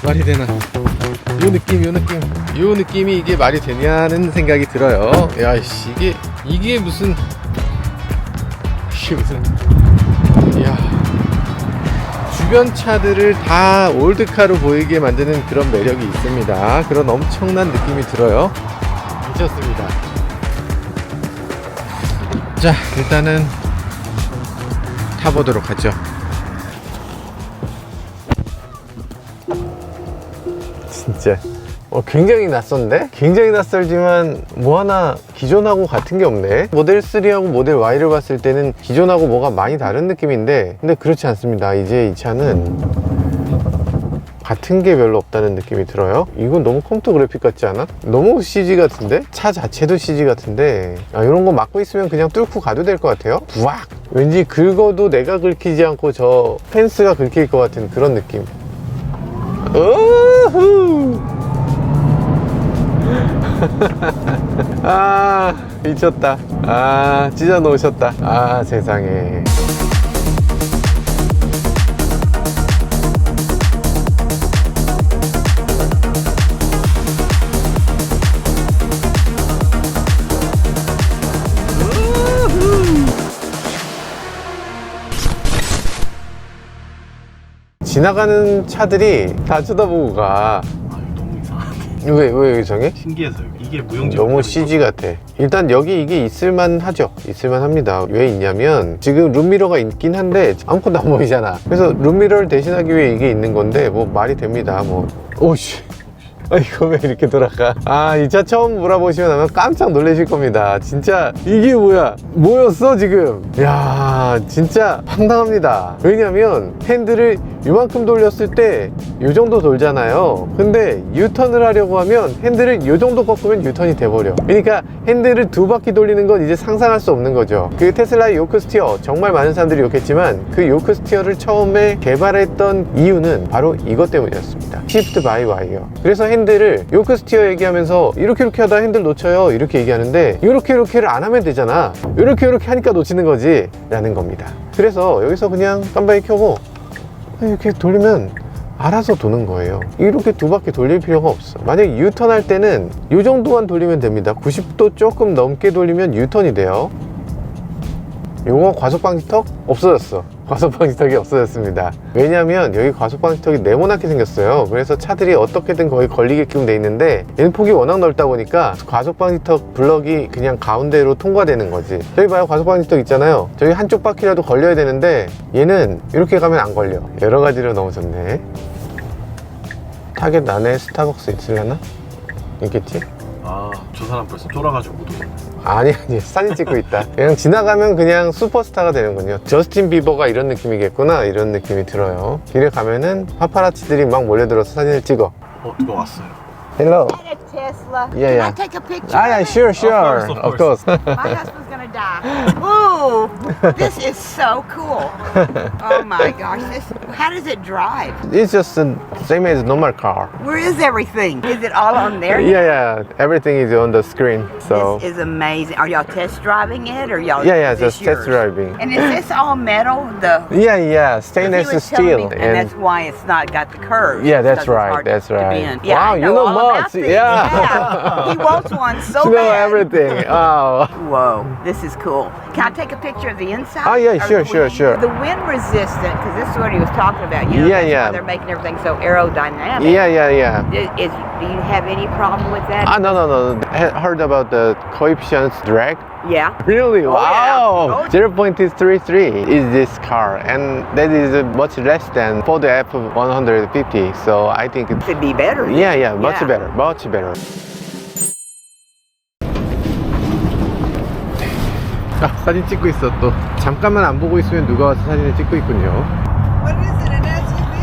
말이 되나? 요 느낌이 이게 말이 되냐는 생각이 들어요. 야씨, 이게 무슨 야, 주변 차들을 다 올드카로 보이게 만드는 그런 매력이 있습니다. 그런 엄청난 느낌이 들어요. 미쳤습니다. 자, 일단은 타보도록 하죠. 진짜 굉장히 낯선데? 굉장히 낯설지만 뭐 하나 기존하고 같은 게 없네. 모델 3하고 모델 Y를 봤을 때는 기존하고 뭐가 많이 다른 느낌인데, 근데 그렇지 않습니다. 이제 이 차는 같은 게 별로 없다는 느낌이 들어요. 이건 너무 컴퓨터 그래픽 같지 않아? 너무 CG 같은데? 차 자체도 CG 같은데, 이런 거 막고 있으면 그냥 뚫고 가도 될 것 같아요. 부악! 왠지 긁어도 내가 긁히지 않고 저 펜스가 긁힐 것 같은 그런 느낌. 우후! 아, 미쳤다. 아, 찢어 놓으셨다. 아, 세상에. 지나가는 차들이 다 쳐다보고 가. 너무 이상한데. 왜 이상해? 신기해서 이게 무용지. 너무 CG 같아. 일단 여기 이게 있을만 하죠. 있을만 합니다. 왜 있냐면 지금 룸미러가 있긴 한데 아무것도 안 보이잖아. 그래서 룸미러를 대신하기 위해 이게 있는 건데 뭐 말이 됩니다. 뭐 오씨, 이거 왜 이렇게 돌아가? 이 차 처음 몰아보시면 아마 깜짝 놀라실 겁니다. 진짜 이게 뭐였어 지금? 야, 진짜 황당합니다. 왜냐면 핸들을 이만큼 돌렸을 때 이 정도 돌잖아요. 근데 유턴을 하려고 하면 핸들을 이 정도 꺾으면 유턴이 돼버려. 그러니까 핸들을 2바퀴 돌리는 건 이제 상상할 수 없는 거죠. 그 테슬라의 요크 스티어, 정말 많은 사람들이 욕했지만 그 요크 스티어를 처음에 개발했던 이유는 바로 이것 때문이었습니다. Shift by Wire. 그래서 핸들을 요크 스티어 얘기하면서 이렇게 하다 핸들 놓쳐요 이렇게 얘기하는데, 이렇게를 안 하면 되잖아. 이렇게 하니까 놓치는 거지 라는 겁니다. 그래서 여기서 그냥 깜빡이 켜고 이렇게 돌리면 알아서 도는 거예요. 이렇게 2바퀴 돌릴 필요가 없어. 만약에 유턴 할 때는 이 정도만 돌리면 됩니다. 90도 조금 넘게 돌리면 유턴이 돼요. 요거 과속 방지턱 없어졌어. 과속 방지턱이 없어졌습니다. 왜냐면 여기 과속 방지턱이 네모나게 생겼어요. 그래서 차들이 어떻게든 거의 걸리게끔 돼 있는데, 얘는 폭이 워낙 넓다 보니까 과속 방지턱 블럭이 그냥 가운데로 통과되는 거지. 저기 봐요, 과속 방지턱 있잖아요. 저기 한쪽 바퀴라도 걸려야 되는데 얘는 이렇게 가면 안 걸려. 여러 가지로 너무 좋네. 타겟 안에 스타벅스 있으려나? 있겠지? 저 사람 벌써 쫄아가지고 못 오겠네. 아니, 사진 찍고 있다. 그냥 지나가면 그냥 슈퍼스타가 되는군요. 저스틴 비버가 이런 느낌이겠구나, 이런 느낌이 들어요. 길에 가면은 파파라치들이 막 몰려들어서 사진을 찍어. 누가 왔어요. Hello. At a Tesla. Yeah, Can yeah. I take a picture? Yeah, sure. Of course. My husband's gonna die. Ooh, this is so cool. Oh my gosh, how does it drive? It's just the same as normal car. Where is everything? Is it all on there? Yeah. Everything is on the screen. So. This is amazing. Are y'all test driving it or y'all? Yeah, is this just test yours? driving. And is this all metal? Yeah, He stainless was telling steel. me, and that's why it's not got the curves. Yeah, It's that's 'cause it's right. hard That's to right. bend. Yeah, Wow, I you know all much. about these. Yeah. He wants one so You know bad. everything. Oh. Whoa, this is cool. Can I take a picture of the inside? Oh, yeah, Or sure. The wind resistant, because this is what he was talking about. You know, Yeah, that's yeah. why they're making everything so aerodynamic. Yeah. Do you have any problem with that? No. Heard about the coefficient drag? Yeah. Really? Oh, Wow! yeah. 0.33 is this car, and that is much less than Ford F-150. So I think it's Could be better. then. yeah, much better. 사진 찍고 있어 또. 잠깐만 안 보고 있으면 누가 와서 사진을 찍고 있군요. What is it, an SUV?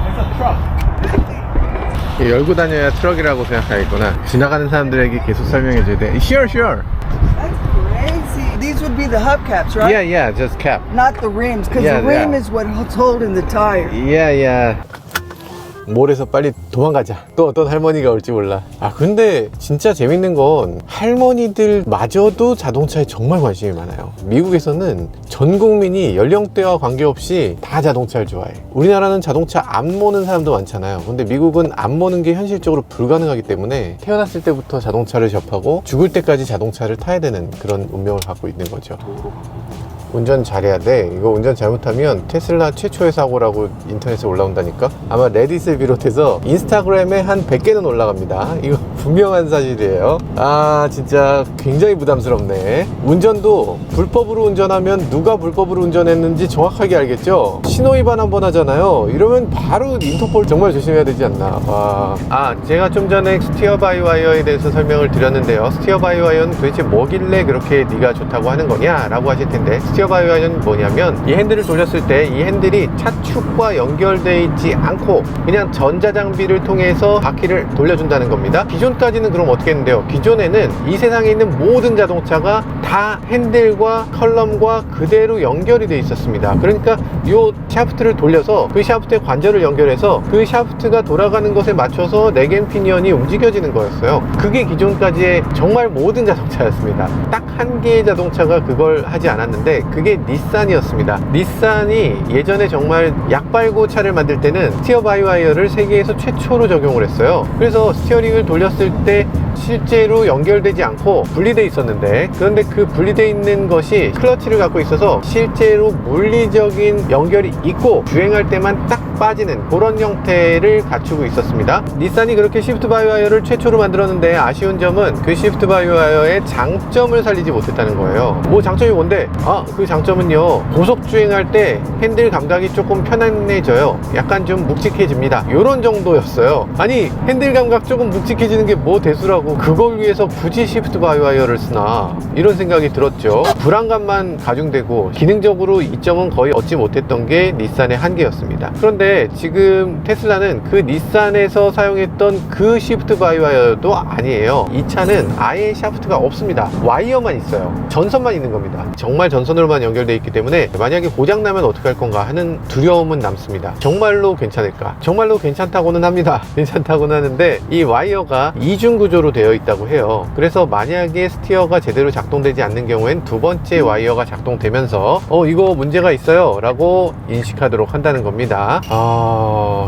It's a truck. 열고 다녀야 트럭이라고 생각하겠구나. 지나가는 사람들에게 계속 설명해줘야 돼. Sure. That's crazy. These would be the hubcaps, right? Yeah, just cap. Not the rims, because Yeah, the rim yeah. is what's holding the tire. Yeah. 몰에서 빨리 도망가자. 또 어떤 할머니가 올지 몰라. 아 근데 진짜 재밌는 건 할머니들 마저도 자동차에 정말 관심이 많아요. 미국에서는 전 국민이 연령대와 관계없이 다 자동차를 좋아해. 우리나라는 자동차 안 모는 사람도 많잖아요. 근데 미국은 안 모는 게 현실적으로 불가능하기 때문에 태어났을 때부터 자동차를 접하고 죽을 때까지 자동차를 타야 되는 그런 운명을 갖고 있는 거죠. 운전 잘해야 돼. 이거 운전 잘못하면 테슬라 최초의 사고라고 인터넷에 올라온다니까. 아마 레딧을 비롯해서 인스타그램에 한 100개는 올라갑니다. 이거 분명한 사실이에요. 아 진짜 굉장히 부담스럽네. 운전도 불법으로 운전하면 누가 불법으로 운전했는지 정확하게 알겠죠. 신호위반 한번 하잖아요. 이러면 바로 인터폴 정말 조심해야 되지 않나. 와. 아 제가 좀 전에 스티어 바이 와이어에 대해서 설명을 드렸는데요. 스티어 바이 와이어는 도대체 뭐길래 그렇게 네가 좋다고 하는 거냐 라고 하실 텐데, 스티어 바이 와이어는 뭐냐면 이 핸들을 돌렸을 때 이 핸들이 차축과 연결되어 있지 않고 그냥 전자장비를 통해서 바퀴를 돌려준다는 겁니다. 기존까지는 그럼 어떻게 했는데요? 기존에는 이 세상에 있는 모든 자동차가 다 핸들과 컬럼과 그대로 연결이 되어 있었습니다. 그러니까 이 샤프트를 돌려서 그 샤프트에 관절을 연결해서 그 샤프트가 돌아가는 것에 맞춰서 넥앤 피니언이 움직여지는 거였어요. 그게 기존까지의 정말 모든 자동차였습니다. 딱 한 개의 자동차가 그걸 하지 않았는데 그게 닛산이었습니다. 닛산이 예전에 정말 약발고 차를 만들 때는 스티어 바이 와이어를 세계에서 최초로 적용을 했어요. 그래서 스티어링을 돌렸을 때 실제로 연결되지 않고 분리되어 있었는데, 그런데 그 분리되어 있는 것이 클러치를 갖고 있어서 실제로 물리적인 연결이 있고 주행할 때만 딱 빠지는 그런 형태를 갖추고 있었습니다. 닛산이 그렇게 시프트 바이 와이어를 최초로 만들었는데 아쉬운 점은 그 시프트 바이 와이어의 장점을 살리지 못했다는 거예요. 뭐 장점이 뭔데? 그 장점은요, 고속 주행할 때 핸들 감각이 조금 편안해져요. 약간 좀 묵직해집니다. 요런 정도였어요. 아니 핸들 감각 조금 묵직해지는 게 뭐 대수라고 그걸 위해서 굳이 시프트 바이 와이어를 쓰나, 이런 생각이 들었죠. 불안감만 가중되고 기능적으로 이점은 거의 얻지 못했던 게 닛산의 한계였습니다. 그런데 지금 테슬라는 그 닛산에서 사용했던 그 시프트 바이 와이어도 아니에요. 이 차는 아예 샤프트가 없습니다. 와이어만 있어요. 전선만 있는 겁니다. 정말 전선으로만 연결되어 있기 때문에 만약에 고장나면 어떻게 할 건가 하는 두려움은 남습니다. 정말로 괜찮을까? 정말로 괜찮다고는 합니다. 괜찮다고는 하는데 이 와이어가 이중 구조로 되어 있다고 해요. 그래서 만약에 스티어가 제대로 작동되지 않는 경우엔 두 번째 와이어가 작동되면서 이거 문제가 있어요 라고 인식하도록 한다는 겁니다.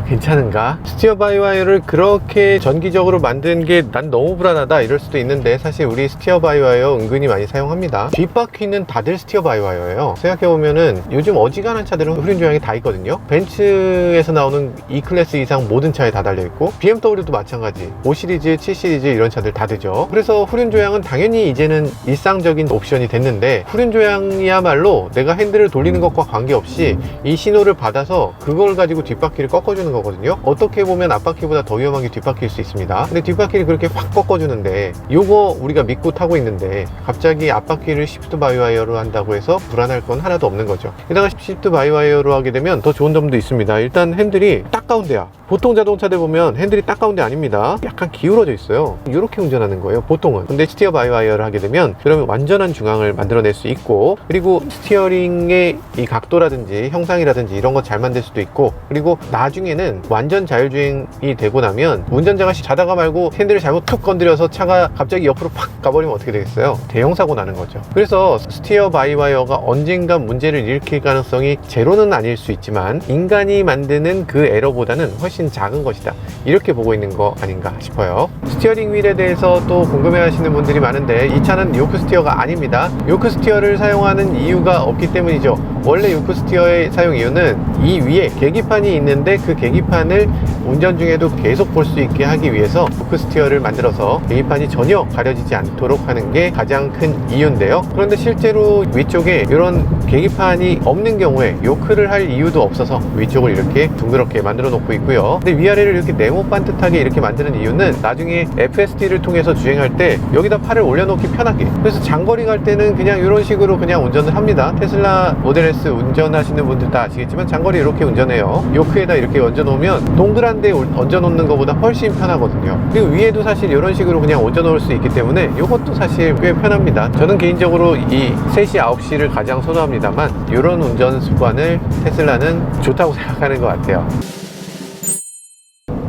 괜찮은가? 스티어 바이 와이어를 그렇게 전기적으로 만든 게 난 너무 불안하다 이럴 수도 있는데, 사실 우리 스티어 바이 와이어 은근히 많이 사용합니다. 뒷바퀴는 다들 스티어 바이 와이어예요. 생각해보면은 요즘 어지간한 차들은 후륜 조향이 다 있거든요. 벤츠에서 나오는 E클래스 이상 모든 차에 다 달려있고 BMW도 마찬가지. 5 시리즈, 7 시리즈 이런 차들 다 되죠. 그래서 후륜 조향은 당연히 이제는 일상적인 옵션이 됐는데, 후륜 조향이야말로 내가 핸들을 돌리는 것과 관계없이 이 신호를 받아서 그걸 가지고 뒷바퀴를 꺾어주는 거거든요. 어떻게 보면 앞바퀴보다 더 위험한 게 뒷바퀴일 수 있습니다. 근데 뒷바퀴를 그렇게 확 꺾어주는데, 요거 우리가 믿고 타고 있는데 갑자기 앞바퀴를 시프트 바이 와이어로 한다고 해서 불안할 건 하나도 없는 거죠. 게다가 시프트 바이 와이어로 하게 되면 더 좋은 점도 있습니다. 일단 핸들이 딱 가운데야. 보통 자동차들 보면 핸들이 딱 가운데 아닙니다. 약간 기울어져 있어요. 이렇게 운전하는 거예요, 보통은. 근데 스티어 바이 와이어를 하게 되면 그러면 완전한 중앙을 만들어낼 수 있고, 그리고 스티어링의 이 각도라든지 형상이라든지 이런 거 잘 만들 수도 있고, 그리고 나중에는 완전 자율주행이 되고 나면 운전자가 자다가 말고 핸들을 잘못 툭 건드려서 차가 갑자기 옆으로 팍 가버리면 어떻게 되겠어요? 대형 사고 나는 거죠. 그래서 스티어 바이 와이어가 언젠가 문제를 일으킬 가능성이 제로는 아닐 수 있지만 인간이 만드는 그 에러보다는 훨씬 작은 것이다, 이렇게 보고 있는 거 아닌가 싶어요. 스티어링 휠에 대해서 또 궁금해 하시는 분들이 많은데, 이 차는 요크 스티어가 아닙니다. 요크 스티어를 사용하는 이유가 없기 때문이죠. 원래 요크 스티어의 사용 이유는 이 위에 계기판이 있는데 그 계기판을 운전 중에도 계속 볼 수 있게 하기 위해서 요크 스티어를 만들어서 계기판이 전혀 가려지지 않도록 하는 게 가장 큰 이유인데요. 그런데 실제로 위쪽에 이런 계기판이 없는 경우에 요크를 할 이유도 없어서 위쪽을 이렇게 둥그렇게 만들어 놓고 있고요. 근데 위아래를 이렇게 네모 반듯하게 이렇게 만드는 이유는 나중에 FSD를 통해서 주행할 때 여기다 팔을 올려놓기 편하게, 그래서 장거리 갈 때는 그냥 이런 식으로 그냥 운전을 합니다. 테슬라 모델 S 운전하시는 분들 다 아시겠지만 장거리 이렇게 운전해요. 요크에다 이렇게 얹어놓으면 동그란 데 얹어놓는 것보다 훨씬 편하거든요. 그리고 위에도 사실 이런 식으로 그냥 얹어놓을 수 있기 때문에 이것도 사실 꽤 편합니다. 저는 개인적으로 이 3시, 9시를 가장 선호합니다만 이런 운전 습관을 테슬라는 좋다고 생각하는 것 같아요.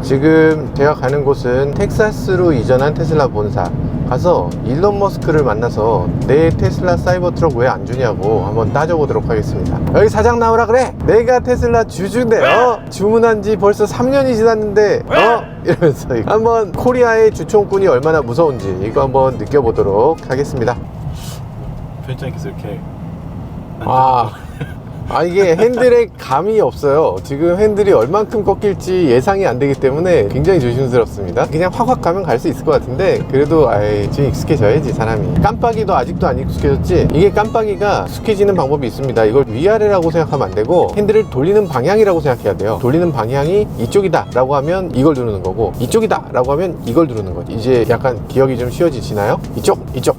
지금 제가 가는 곳은 텍사스로 이전한 테슬라 본사 가서 일론 머스크를 만나서 내 테슬라 사이버 트럭 왜 안 주냐고 한번 따져보도록 하겠습니다. 여기 사장 나오라 그래. 내가 테슬라 주주인데 주문한 지 벌써 3년이 지났는데 이러면서 한번 코리아의 주총꾼이 얼마나 무서운지 이거 한번 느껴보도록 하겠습니다. 편집장님께서 이렇게 이게 핸들에 감이 없어요. 지금 핸들이 얼만큼 꺾일지 예상이 안 되기 때문에 굉장히 조심스럽습니다. 그냥 확확 가면 갈 수 있을 것 같은데 그래도 좀 익숙해져야지 사람이. 깜빡이도 아직도 안 익숙해졌지. 이게 깜빡이가 익숙해지는 방법이 있습니다. 이걸 위아래라고 생각하면 안 되고 핸들을 돌리는 방향이라고 생각해야 돼요. 돌리는 방향이 이쪽이다 라고 하면 이걸 누르는 거고 이쪽이다 라고 하면 이걸 누르는 거지. 이제 약간 기억이 좀 쉬워지시나요? 이쪽 이제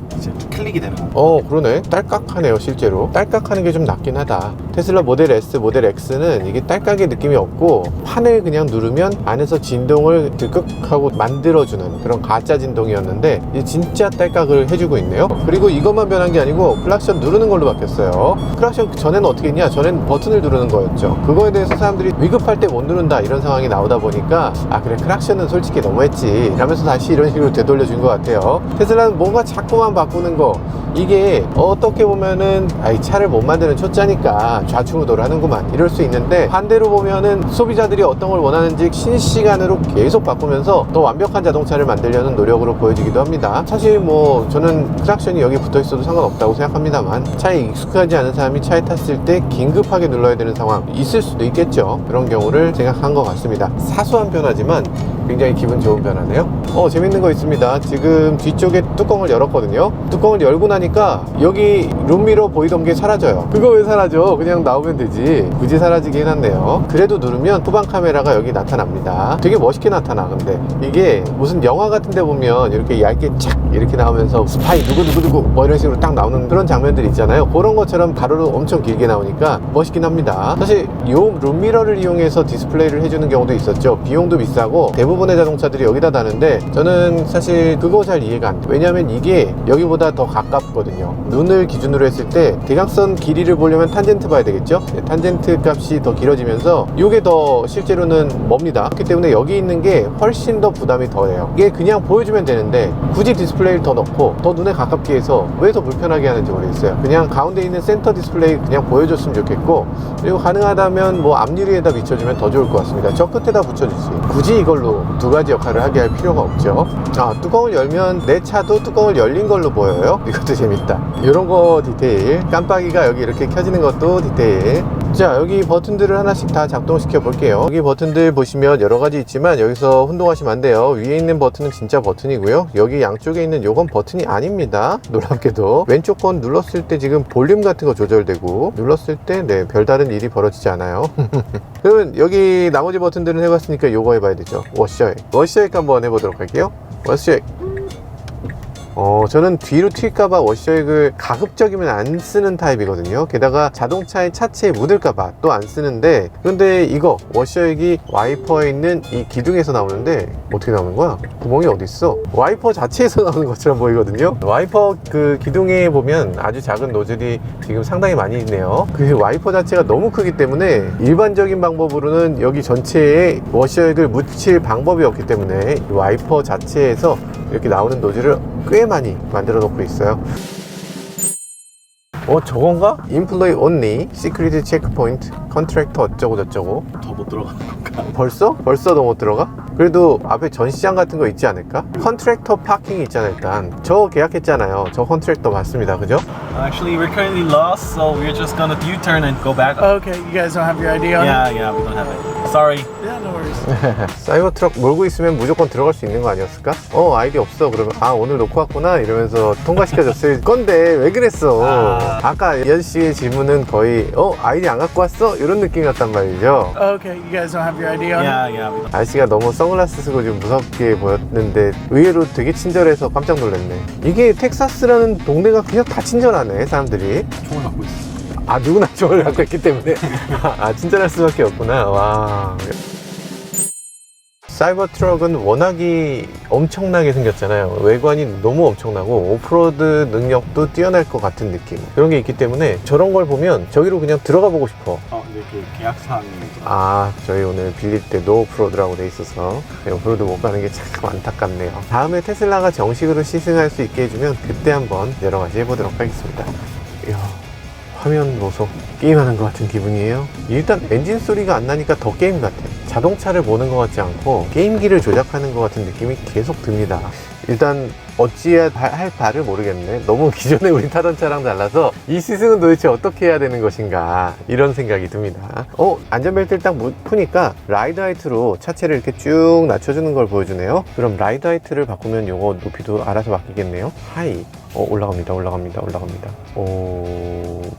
클릭이 되는 거. 그러네. 딸깍하네요. 실제로 딸깍하는 게 좀 낫긴 하다. 테슬라 모델 S, 모델 X는 이게 딸깍의 느낌이 없고 판을 그냥 누르면 안에서 진동을 득극하고 만들어주는 그런 가짜 진동이었는데 이제 진짜 딸깍을 해주고 있네요. 그리고 이것만 변한 게 아니고 클락션 누르는 걸로 바뀌었어요. 클락션 전에는 어떻게 했냐? 전에는 버튼을 누르는 거였죠. 그거에 대해서 사람들이 위급할 때 못 누른다 이런 상황이 나오다 보니까 그래 클락션은 솔직히 너무했지 라면서 다시 이런 식으로 되돌려준 것 같아요. 테슬라는 뭔가 자꾸만 바꾸는 거 이게 어떻게 보면은 차를 못 만드는 초짜니까 좌충우돌 하는구만 이럴 수 있는데 반대로 보면은 소비자들이 어떤 걸 원하는지 실시간으로 계속 바꾸면서 더 완벽한 자동차를 만들려는 노력으로 보여지기도 합니다. 사실 뭐 저는 클락션이 여기 붙어 있어도 상관없다고 생각합니다만 차에 익숙하지 않은 사람이 차에 탔을 때 긴급하게 눌러야 되는 상황 있을 수도 있겠죠. 그런 경우를 생각한 것 같습니다. 사소한 변화지만 굉장히 기분 좋은 변화네요. 재밌는 거 있습니다. 지금 뒤쪽에 뚜껑을 열었거든요. 뚜껑을 열고 나니까 여기 룸미러 보이던 게 사라져요. 그거 왜 사라져? 그냥 나오면 되지. 굳이 사라지게 해놨네요. 그래도 누르면 후방 카메라가 여기 나타납니다. 되게 멋있게 나타나. 근데 이게 무슨 영화 같은 데 보면 이렇게 얇게 착 이렇게 나오면서 스파이 누구누구 뭐 이런 식으로 딱 나오는 그런 장면들 있잖아요. 그런 것처럼 가로로 엄청 길게 나오니까 멋있긴 합니다. 사실 이 룸미러를 이용해서 디스플레이를 해주는 경우도 있었죠. 비용도 비싸고 대부분의 자동차들이 여기다 다는데 저는 사실 그거 잘 이해가 안 돼. 왜냐면 이게 여기보다 더 가깝거든요. 눈을 기준으로 했을 때 대각선 길이를 보려면 탄젠트 봐야 되겠죠. 탄젠트 값이 더 길어지면서 이게 더 실제로는 멉니다. 그렇기 때문에 여기 있는 게 훨씬 더 부담이 덜해요. 이게 그냥 보여주면 되는데 굳이 디스플레이를 더 넣고 더 눈에 가깝게 해서 왜 더 불편하게 하는지 모르겠어요. 그냥 가운데 있는 센터 디스플레이 그냥 보여줬으면 좋겠고 그리고 가능하다면 뭐 앞유리에다 비춰주면 더 좋을 것 같습니다. 저 끝에다 붙여주지 굳이 이걸로 두 가지 역할을 하게 할 필요가 없죠. 뚜껑을 열면 내 차도 뚜껑을 열린 걸로 보여요. 이것도 재밌다. 이런 거 디테일. 깜빡이가 여기 이렇게 켜지는 것도 디테일. 자, 여기 버튼들을 하나씩 다 작동시켜 볼게요. 여기 버튼들 보시면 여러 가지 있지만 여기서 혼동하시면 안 돼요. 위에 있는 버튼은 진짜 버튼이고요. 여기 양쪽에 있는 요건 버튼이 아닙니다. 놀랍게도 왼쪽 건 눌렀을 때 지금 볼륨 같은 거 조절되고 눌렀을 때 별다른 일이 벌어지지 않아요. 그러면 여기 나머지 버튼들은 해봤으니까 요거 해봐야 되죠. 워셔액 한번 해보도록 할게요. 워셔액. 저는 뒤로 튈까봐 워셔액을 가급적이면 안 쓰는 타입이거든요. 게다가 자동차의 차체에 묻을까봐 또 안 쓰는데 그런데 이거 워셔액이 와이퍼에 있는 이 기둥에서 나오는데 어떻게 나오는 거야? 구멍이 어디 있어? 와이퍼 자체에서 나오는 것처럼 보이거든요. 와이퍼 그 기둥에 보면 아주 작은 노즐이 지금 상당히 많이 있네요. 그 와이퍼 자체가 너무 크기 때문에 일반적인 방법으로는 여기 전체에 워셔액을 묻힐 방법이 없기 때문에 이 와이퍼 자체에서 이렇게 나오는 노즐을 꽤 많이 만들어 놓고 있어요. 저건가? Employee only, security checkpoint, contractor 어쩌고 저쩌고. 더 못 들어가는 건가? 벌써 더 못 들어가? 그래도 앞에 전시장 같은 거 있지 않을까? 컨트랙터 파킹이 있잖아. 일단 저 계약했잖아요. 저 컨트랙터 맞습니다. 그죠? Actually, we're currently lost, so we're just gonna U-turn and go back. Okay, you guys don't have your ID on? Yeah, we don't have it. Sorry. Yeah, no worries. 사이버 트럭 몰고 있으면 무조건 들어갈 수 있는 거 아니었을까? 아이디 없어. 그러면 오늘 놓고 왔구나 이러면서 통과시켜줬을 건데 왜 그랬어? 아까 이현 씨의 질문은 거의 아이디 안 갖고 왔어? 이런 느낌 같단 말이죠. Okay, you guys don't have your ID on? Yeah, we don't. 아저씨가 너무 선글라스 쓰고 좀 무섭게 보였는데 의외로 되게 친절해서 깜짝 놀랐네. 이게 텍사스라는 동네가 그냥 다 친절하네. 사람들이 총을 갖고 있어. 누구나 총을 갖고 있기 때문에 친절할 수밖에 없구나. 와. 사이버 트럭은 워낙이 엄청나게 생겼잖아요. 외관이 너무 엄청나고 오프로드 능력도 뛰어날 것 같은 느낌, 그런 게 있기 때문에 저런 걸 보면 저기로 그냥 들어가 보고 싶어. 근데 그 계약사항이 저희 오늘 빌릴 때 노 오프로드라고 돼 있어서 오프로드 못 가는 게 참 안타깝네요. 다음에 테슬라가 정식으로 시승할 수 있게 해주면 그때 한번 여러 가지 해보도록 하겠습니다. 이야, 화면 보소. 게임하는 것 같은 기분이에요. 일단 엔진 소리가 안 나니까 더 게임 같아. 자동차를 보는 것 같지 않고 게임기를 조작하는 것 같은 느낌이 계속 듭니다. 일단 어찌해야 할 바를 모르겠네. 너무 기존에 우리 타던 차랑 달라서 이 시승은 도대체 어떻게 해야 되는 것인가, 이런 생각이 듭니다. 안전벨트를 딱 푸니까 라이드 하이트로 차체를 이렇게 쭉 낮춰주는 걸 보여주네요. 그럼 라이드 하이트를 바꾸면 요거 높이도 알아서 바뀌겠네요. 하이. 올라갑니다.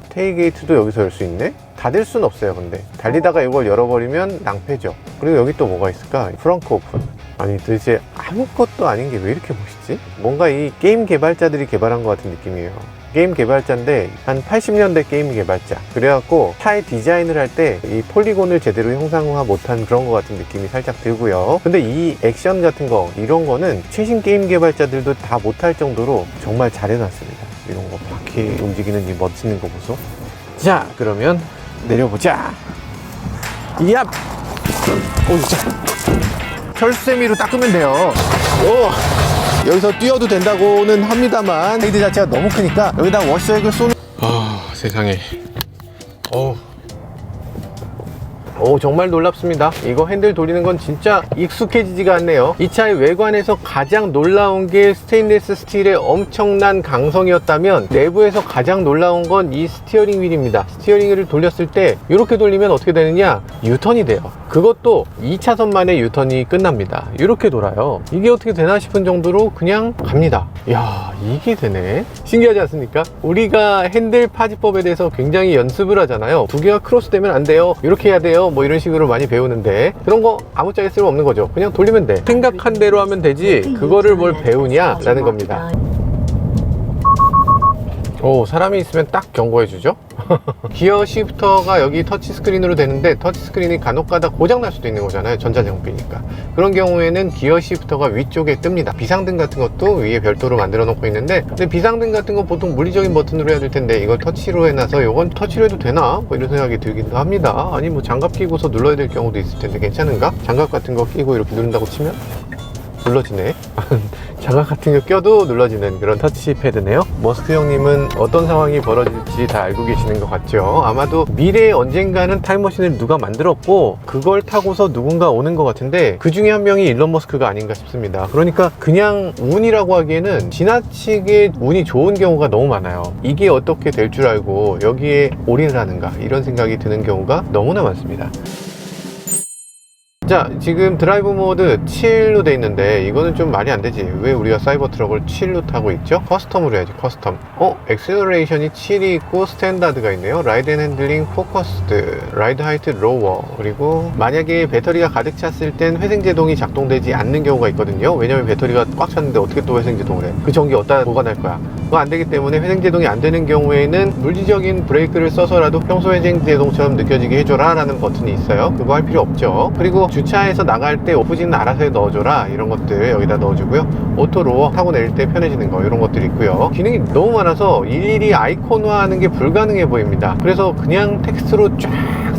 테일게이트도 여기서 열 수 있네? 닫을 순 없어요. 근데 달리다가 이걸 열어버리면 낭패죠. 그리고 여기 또 뭐가 있을까? 프렁크 오픈. 아니 도대체 아무것도 아닌 게 왜 이렇게 멋있지? 뭔가 이 게임 개발자들이 개발한 것 같은 느낌이에요. 게임 개발자인데 한 80년대 게임 개발자. 그래갖고 차의 디자인을 할 때 이 폴리곤을 제대로 형상화 못한 그런 것 같은 느낌이 살짝 들고요. 근데 이 액션 같은 거, 이런 거는 최신 게임 개발자들도 다 못할 정도로 정말 잘 해놨습니다. 이런 거 바퀴 움직이는 이 멋지는 거 보소. 자, 그러면 내려보자. 얍! 자, 철수세미로 닦으면 돼요. 여기서 뛰어도 된다고는 합니다만 헤이드 자체가 너무 크니까 여기다 워셔액을 쏘는. 세상에. 정말 놀랍습니다. 이거 핸들 돌리는 건 진짜 익숙해지지가 않네요. 이 차의 외관에서 가장 놀라운 게 스테인리스 스틸의 엄청난 강성이었다면, 내부에서 가장 놀라운 건 이 스티어링 휠입니다. 스티어링 휠을 돌렸을 때 이렇게 돌리면 어떻게 되느냐? 유턴이 돼요. 그것도 2차선만의 유턴이 끝납니다. 이렇게 돌아요. 이게 어떻게 되나 싶은 정도로 그냥 갑니다. 이야, 이게 되네. 신기하지 않습니까? 우리가 핸들 파지법에 대해서 굉장히 연습을 하잖아요. 두 개가 크로스 되면 안 돼요, 이렇게 해야 돼요, 뭐 이런 식으로 많이 배우는데, 그런 거 아무짝에 쓸모없는 거죠. 그냥 돌리면 돼. 생각한 대로 하면 되지 그거를 뭘 배우냐 라는 겁니다. 사람이 있으면 딱 경고해주죠. 기어 시프터가 여기 터치스크린으로 되는데, 터치스크린이 간혹가다 고장날 수도 있는 거잖아요. 전자장비니까. 그런 경우에는 기어 시프터가 위쪽에 뜹니다. 비상등 같은 것도 위에 별도로 만들어 놓고 있는데, 근데 비상등 같은 거 보통 물리적인 버튼으로 해야 될 텐데 이걸 터치로 해놔서 이건 터치로 해도 되나? 뭐 이런 생각이 들기도 합니다. 아니 뭐 장갑 끼고서 눌러야 될 경우도 있을 텐데 괜찮은가? 장갑 같은 거 끼고 이렇게 누른다고 치면 눌러지네. 장갑 같은 거 껴도 눌러지는 그런 터치패드네요. 머스크 형님은 어떤 상황이 벌어질지 다 알고 계시는 것 같죠. 아마도 미래에 언젠가는 타임머신을 누가 만들었고 그걸 타고서 누군가 오는 것 같은데, 그 중에 한 명이 일론 머스크가 아닌가 싶습니다. 그러니까 그냥 운이라고 하기에는 지나치게 운이 좋은 경우가 너무 많아요. 이게 어떻게 될 줄 알고 여기에 올인을 하는가, 이런 생각이 드는 경우가 너무나 많습니다. 자, 지금 드라이브 모드 7로 돼 있는데 이거는 좀 말이 안 되지. 왜 우리가 사이버 트럭을 7로 타고 있죠? 커스텀으로 해야지. 커스텀. 액셀러레이션이 7이 있고 스탠다드가 있네요. 라이드 앤 핸들링 포커스드, 라이드 하이트 로워. 그리고 만약에 배터리가 가득 찼을 땐 회생제동이 작동되지 않는 경우가 있거든요. 왜냐면 배터리가 꽉 찼는데 어떻게 또 회생제동을 해? 그 전기 어디다 보관할 거야? 그거 안 되기 때문에 회생제동이 안 되는 경우에는 물리적인 브레이크를 써서라도 평소 회생제동처럼 느껴지게 해줘라 라는 버튼이 있어요. 그거 할 필요 없죠. 그리고 주차해서 나갈 때 오프진은 알아서 넣어줘라, 이런 것들 여기다 넣어주고요. 오토로어 타고 내릴 때 편해지는 거, 이런 것들이 있고요. 기능이 너무 많아서 일일이 아이콘화하는 게 불가능해 보입니다. 그래서 그냥 텍스트로 쫙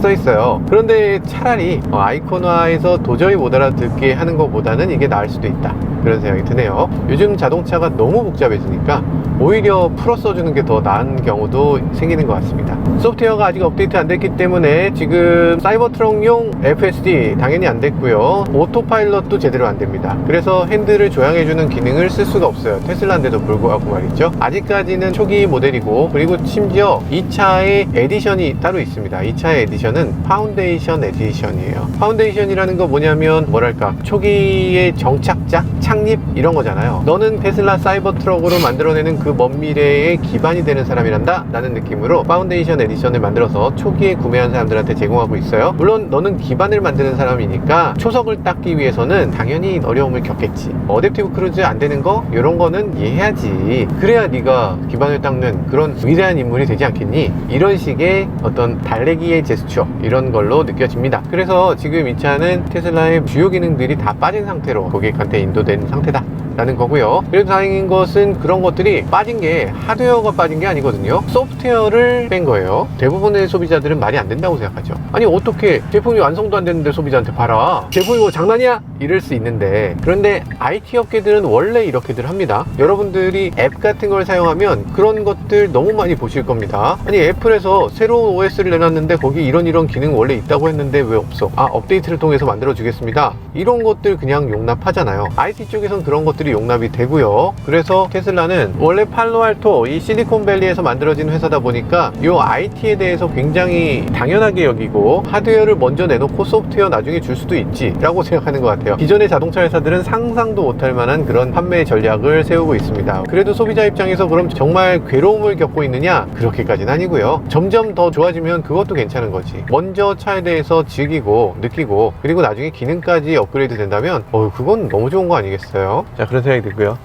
써 있어요. 그런데 차라리 아이콘화해서 도저히 못 알아듣게 하는 것보다는 이게 나을 수도 있다, 그런 생각이 드네요. 요즘 자동차가 너무 복잡해지니까 오히려 풀어 써주는 게 더 나은 경우도 생기는 것 같습니다. 소프트웨어가 아직 업데이트 안 됐기 때문에 지금 사이버 트럭용 FSD 당연히 안 됐고요. 오토파일럿도 제대로 안 됩니다. 그래서 핸들을 조향해주는 기능을 쓸 수가 없어요. 테슬라인데도 불구하고 말이죠. 아직까지는 초기 모델이고, 그리고 심지어 이 차의 에디션이 따로 있습니다. 이 차의 에디션은 파운데이션 에디션이에요. 파운데이션이라는 거 뭐냐면, 뭐랄까, 초기의 정착자, 창립 이런 거잖아요. 너는 테슬라 사이버 트럭으로 만들어내는 그 먼 미래의 기반이 되는 사람이란다 라는 느낌으로 파운데이션 에디션을 만들어서 초기에 구매한 사람들한테 제공하고 있어요. 물론 너는 기반을 만드는 사람이니까 초석을 닦기 위해서는 당연히 어려움을 겪겠지. 어댑티브 크루즈 안 되는 거? 이런 거는 이해해야지. 그래야 네가 기반을 닦는 그런 위대한 인물이 되지 않겠니? 이런 식의 어떤 달래기의 제스처, 이런 걸로 느껴집니다. 그래서 지금 이 차는 테슬라의 주요 기능들이 다 빠진 상태로 고객한테 인도된 상태다 라는 거고요. 그래도 다행인 것은 그런 것들이 빠진 게 하드웨어가 빠진 게 아니거든요. 소프트웨어를 뺀 거예요. 대부분의 소비자들은 말이 안 된다고 생각하죠. 아니 어떻게 제품이 완성도 안 됐는데 소비자한테 팔아? 제품이 뭐 장난이야? 이럴 수 있는데, 그런데 IT 업계들은 원래 이렇게들 합니다. 여러분들이 앱 같은 걸 사용하면 그런 것들 너무 많이 보실 겁니다. 아니 애플에서 새로운 OS를 내놨는데 거기 이런 기능 원래 있다고 했는데 왜 없어? 아, 업데이트를 통해서 만들어 주겠습니다. 이런 것들 그냥 용납하잖아요. IT 쪽에선 그런 것들이 용납이 되고요. 그래서 테슬라는 원래 팔로알토, 이 실리콘밸리에서 만들어진 회사다 보니까 이 IT에 대해서 굉장히 당연하게 여기고, 하드웨어를 먼저 내놓고 소프트웨어 나중에 줄 수도 있지 라고 생각하는 것 같아요. 기존의 자동차 회사들은 상상도 못할 만한 그런 판매 전략을 세우고 있습니다. 그래도 소비자 입장에서 그럼 정말 괴로움을 겪고 있느냐? 그렇게까지는 아니고요. 점점 더 좋아지면 그것도 괜찮은 거지. 먼저 차에 대해서 즐기고 느끼고, 그리고 나중에 기능까지 업그레이드 된다면 그건 너무 좋은 거 아니겠어요? 자, 그런 생각이 들고요.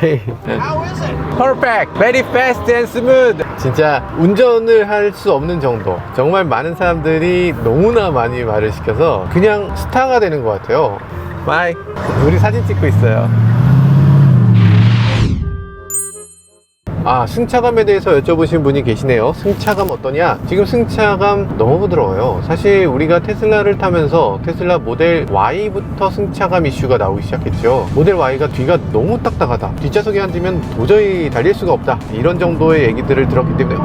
How is it? Perfect, very fast and smooth. 진짜 운전을 할 수 없는 정도. 정말 많은 사람들이 너무나 많이 말을 시켜서 그냥 스타가 되는 것 같아요. 바이. 우리 사진 찍고 있어요. 아, 승차감에 대해서 여쭤보신 분이 계시네요. 승차감 어떠냐? 지금 승차감 너무 부드러워요. 사실 우리가 테슬라를 타면서 테슬라 모델 Y부터 승차감 이슈가 나오기 시작했죠. 모델 Y가 뒤가 너무 딱딱하다, 뒷좌석에 앉으면 도저히 달릴 수가 없다, 이런 정도의 얘기들을 들었기 때문에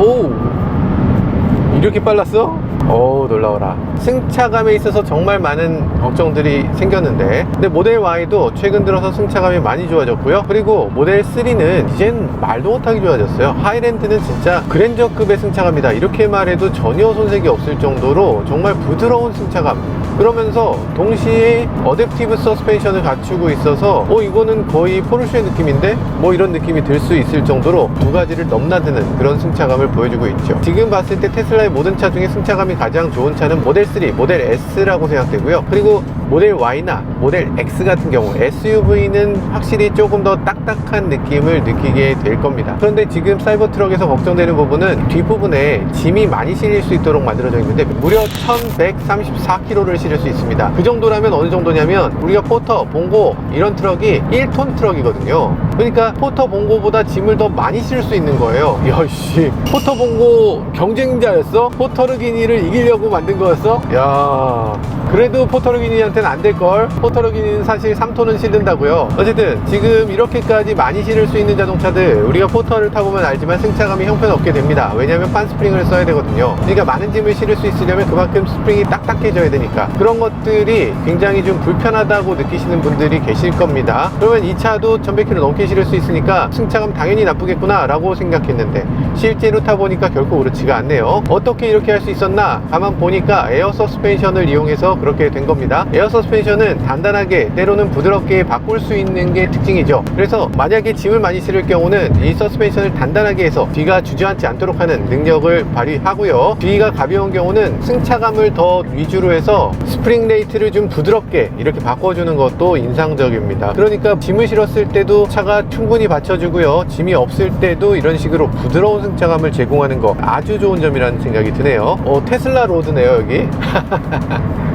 이렇게 빨랐어? 놀라워라. 승차감에 있어서 정말 많은 걱정들이 생겼는데, 근데 모델 Y도 최근 들어서 승차감이 많이 좋아졌고요. 그리고 모델 3는 이젠 말도 못하게 좋아졌어요. 하이랜드는 진짜 그랜저급의 승차감이다, 이렇게 말해도 전혀 손색이 없을 정도로 정말 부드러운 승차감, 그러면서 동시에 어댑티브 서스펜션을 갖추고 있어서 이거는 거의 포르쉐 느낌인데? 뭐 이런 느낌이 들 수 있을 정도로 두 가지를 넘나드는 그런 승차감을 보여주고 있죠. 지금 봤을 때 테슬라의 모든 차 중에 승차감이 가장 좋은 차는 모델 3, 모델 S라고 생각되고요. 그리고 모델 Y나 모델 X 같은 경우 SUV는 확실히 조금 더 딱딱한 느낌을 느끼게 될 겁니다. 그런데 지금 사이버 트럭에서 걱정되는 부분은 뒷부분에 짐이 많이 실릴 수 있도록 만들어져 있는데 무려 1134kg를 실을 수 있습니다. 그 정도라면 어느 정도냐면 우리가 포터, 봉고 이런 트럭이 1톤 트럭이거든요. 그러니까 포터, 봉고보다 짐을 더 많이 실을 수 있는 거예요. 야씨, 포터, 봉고 경쟁자였어? 포터르기니를 이기려고 만든 거였어? 야, 그래도 포터르기니한테는 안 될걸? 포터르기니는 사실 3톤은 실른다고요. 어쨌든 지금 이렇게까지 많이 실을 수 있는 자동차들, 우리가 포터를 타보면 알지만 승차감이 형편없게 됩니다. 왜냐하면 판 스프링을 써야 되거든요. 그러니까 많은 짐을 실을 수 있으려면 그만큼 스프링이 딱딱해져야 되니까 그런 것들이 굉장히 좀 불편하다고 느끼시는 분들이 계실 겁니다. 그러면 이 차도 1100km 넘게 실을 수 있으니까 승차감 당연히 나쁘겠구나 라고 생각했는데 실제로 타보니까 결코 그렇지가 않네요. 어떻게 이렇게 할 수 있었나? 가만 보니까 에어 서스펜션을 이용해서 그렇게 된 겁니다. 에어 서스펜션은 단단하게 때로는 부드럽게 바꿀 수 있는 게 특징이죠. 그래서 만약에 짐을 많이 실을 경우는 이 서스펜션을 단단하게 해서 뒤가 주저앉지 않도록 하는 능력을 발휘하고요. 뒤가 가벼운 경우는 승차감을 더 위주로 해서 스프링 레이트를 좀 부드럽게 이렇게 바꿔주는 것도 인상적입니다. 그러니까 짐을 실었을 때도 차가 충분히 받쳐주고요. 짐이 없을 때도 이런 식으로 부드러운 승차감을 제공하는 거 아주 좋은 점이라는 생각이 드네요. 테슬라 로드네요 여기.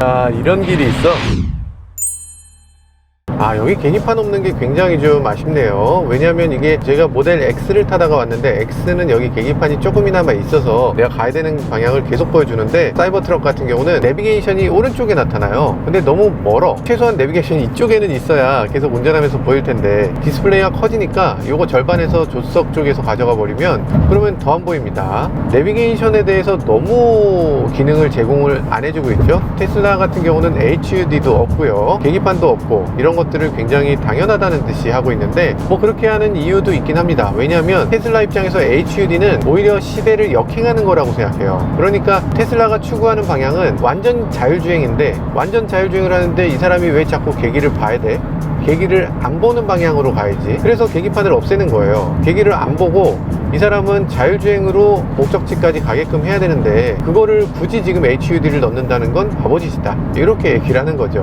아, 이런 길이 있어. 아, 여기 계기판 없는 게 굉장히 좀 아쉽네요. 왜냐면 이게 제가 모델 X를 타다가 왔는데 X는 여기 계기판이 조금이나마 있어서 내가 가야 되는 방향을 계속 보여주는데 사이버 트럭 같은 경우는 내비게이션이 오른쪽에 나타나요. 근데 너무 멀어. 최소한 내비게이션이 이쪽에는 있어야 계속 운전하면서 보일 텐데 디스플레이가 커지니까 요거 절반에서 조수석 쪽에서 가져가 버리면 그러면 더 안 보입니다. 내비게이션에 대해서 너무 기능을 제공을 안 해주고 있죠. 테슬라 같은 경우는 HUD도 없고요, 계기판도 없고 이런 것들을 굉장히 당연하다는 듯이 하고 있는데 뭐 그렇게 하는 이유도 있긴 합니다. 왜냐하면 테슬라 입장에서 HUD는 오히려 시대를 역행하는 거라고 생각해요. 그러니까 테슬라가 추구하는 방향은 완전 자율주행인데 완전 자율주행을 하는데 이 사람이 왜 자꾸 계기를 봐야 돼? 계기를 안 보는 방향으로 가야지. 그래서 계기판을 없애는 거예요. 계기를 안 보고 이 사람은 자율주행으로 목적지까지 가게끔 해야 되는데 그거를 굳이 지금 HUD를 넣는다는 건 바보짓이다, 이렇게 얘기를 하는 거죠.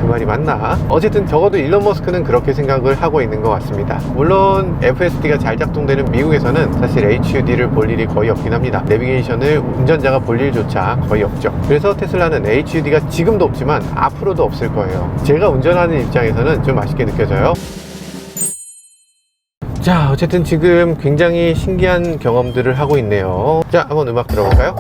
그 말이 맞나? 어쨌든 적어도 일론 머스크는 그렇게 생각을 하고 있는 것 같습니다. 물론 FSD가 잘 작동되는 미국에서는 사실 HUD를 볼 일이 거의 없긴 합니다. 내비게이션을 운전자가 볼 일조차 거의 없죠. 그래서 테슬라는 HUD가 지금도 없지만 앞으로도 없을 거예요. 제가 운전하는 입장에서는 좀 아쉽게 느껴져요. 자, 어쨌든 지금 굉장히 신기한 경험들을 하고 있네요. 자, 한번 음악 들어볼까요?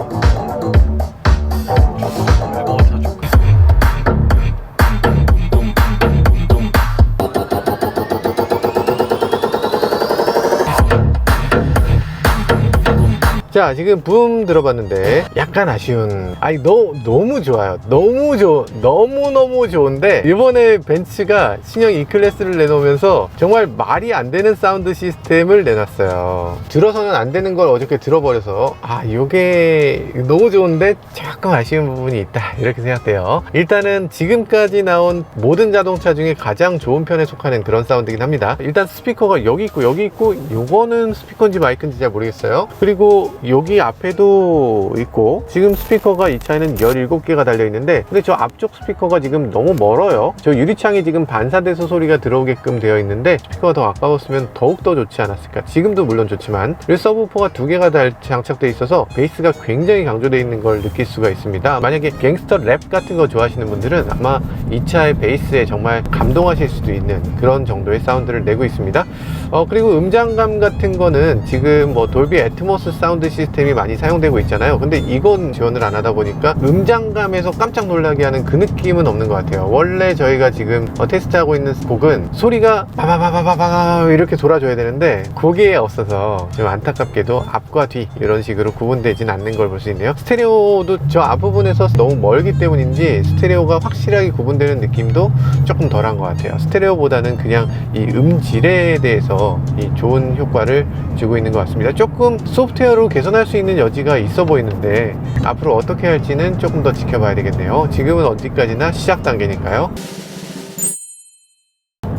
자, 지금 붐 들어봤는데 약간 아쉬운, 아니 너무 좋아요. 너무너무 좋은데 이번에 벤츠가 신형 E클래스를 내놓으면서 정말 말이 안 되는 사운드 시스템을 내놨어요. 들어서는 안 되는 걸 어저께 들어버려서 이게 너무 좋은데 조금 아쉬운 부분이 있다, 이렇게 생각돼요. 일단은 지금까지 나온 모든 자동차 중에 가장 좋은 편에 속하는 그런 사운드긴 합니다. 일단 스피커가 여기 있고 요거는 스피커인지 마이크인지 잘 모르겠어요. 그리고 여기 앞에도 있고, 지금 스피커가 이 차에는 17개가 달려있는데 근데 저 앞쪽 스피커가 지금 너무 멀어요. 저 유리창이 지금 반사돼서 소리가 들어오게끔 되어 있는데 스피커가 더 가까웠으면 더욱더 좋지 않았을까. 지금도 물론 좋지만. 그리고 서브우퍼가 2개가 장착되어 있어서 베이스가 굉장히 강조되어 있는 걸 느낄 수가 있습니다. 만약에 갱스터 랩 같은 거 좋아하시는 분들은 아마 이 차의 베이스에 정말 감동하실 수도 있는 그런 정도의 사운드를 내고 있습니다. 그리고 음장감 같은 거는 지금 뭐 돌비 애트모스 사운드 시스템이 많이 사용되고 있잖아요. 근데 이건 지원을 안 하다 보니까 음장감에서 깜짝 놀라게 하는 그 느낌은 없는 것 같아요. 원래 저희가 지금 테스트하고 있는 곡은 소리가 바바바바바바 이렇게 돌아줘야 되는데 그게 없어서 좀 안타깝게도 앞과 뒤 이런 식으로 구분되진 않는 걸 볼 수 있네요. 스테레오도 저 앞부분에서 너무 멀기 때문인지 스테레오가 확실하게 구분되는 느낌도 조금 덜한 것 같아요. 스테레오보다는 그냥 이 음질에 대해서 이 좋은 효과를 주고 있는 것 같습니다. 조금 소프트웨어로 개선할 수 있는 여지가 있어 보이는데 앞으로 어떻게 할지는 조금 더 지켜봐야 되겠네요. 지금은 어디까지나 시작 단계니까요.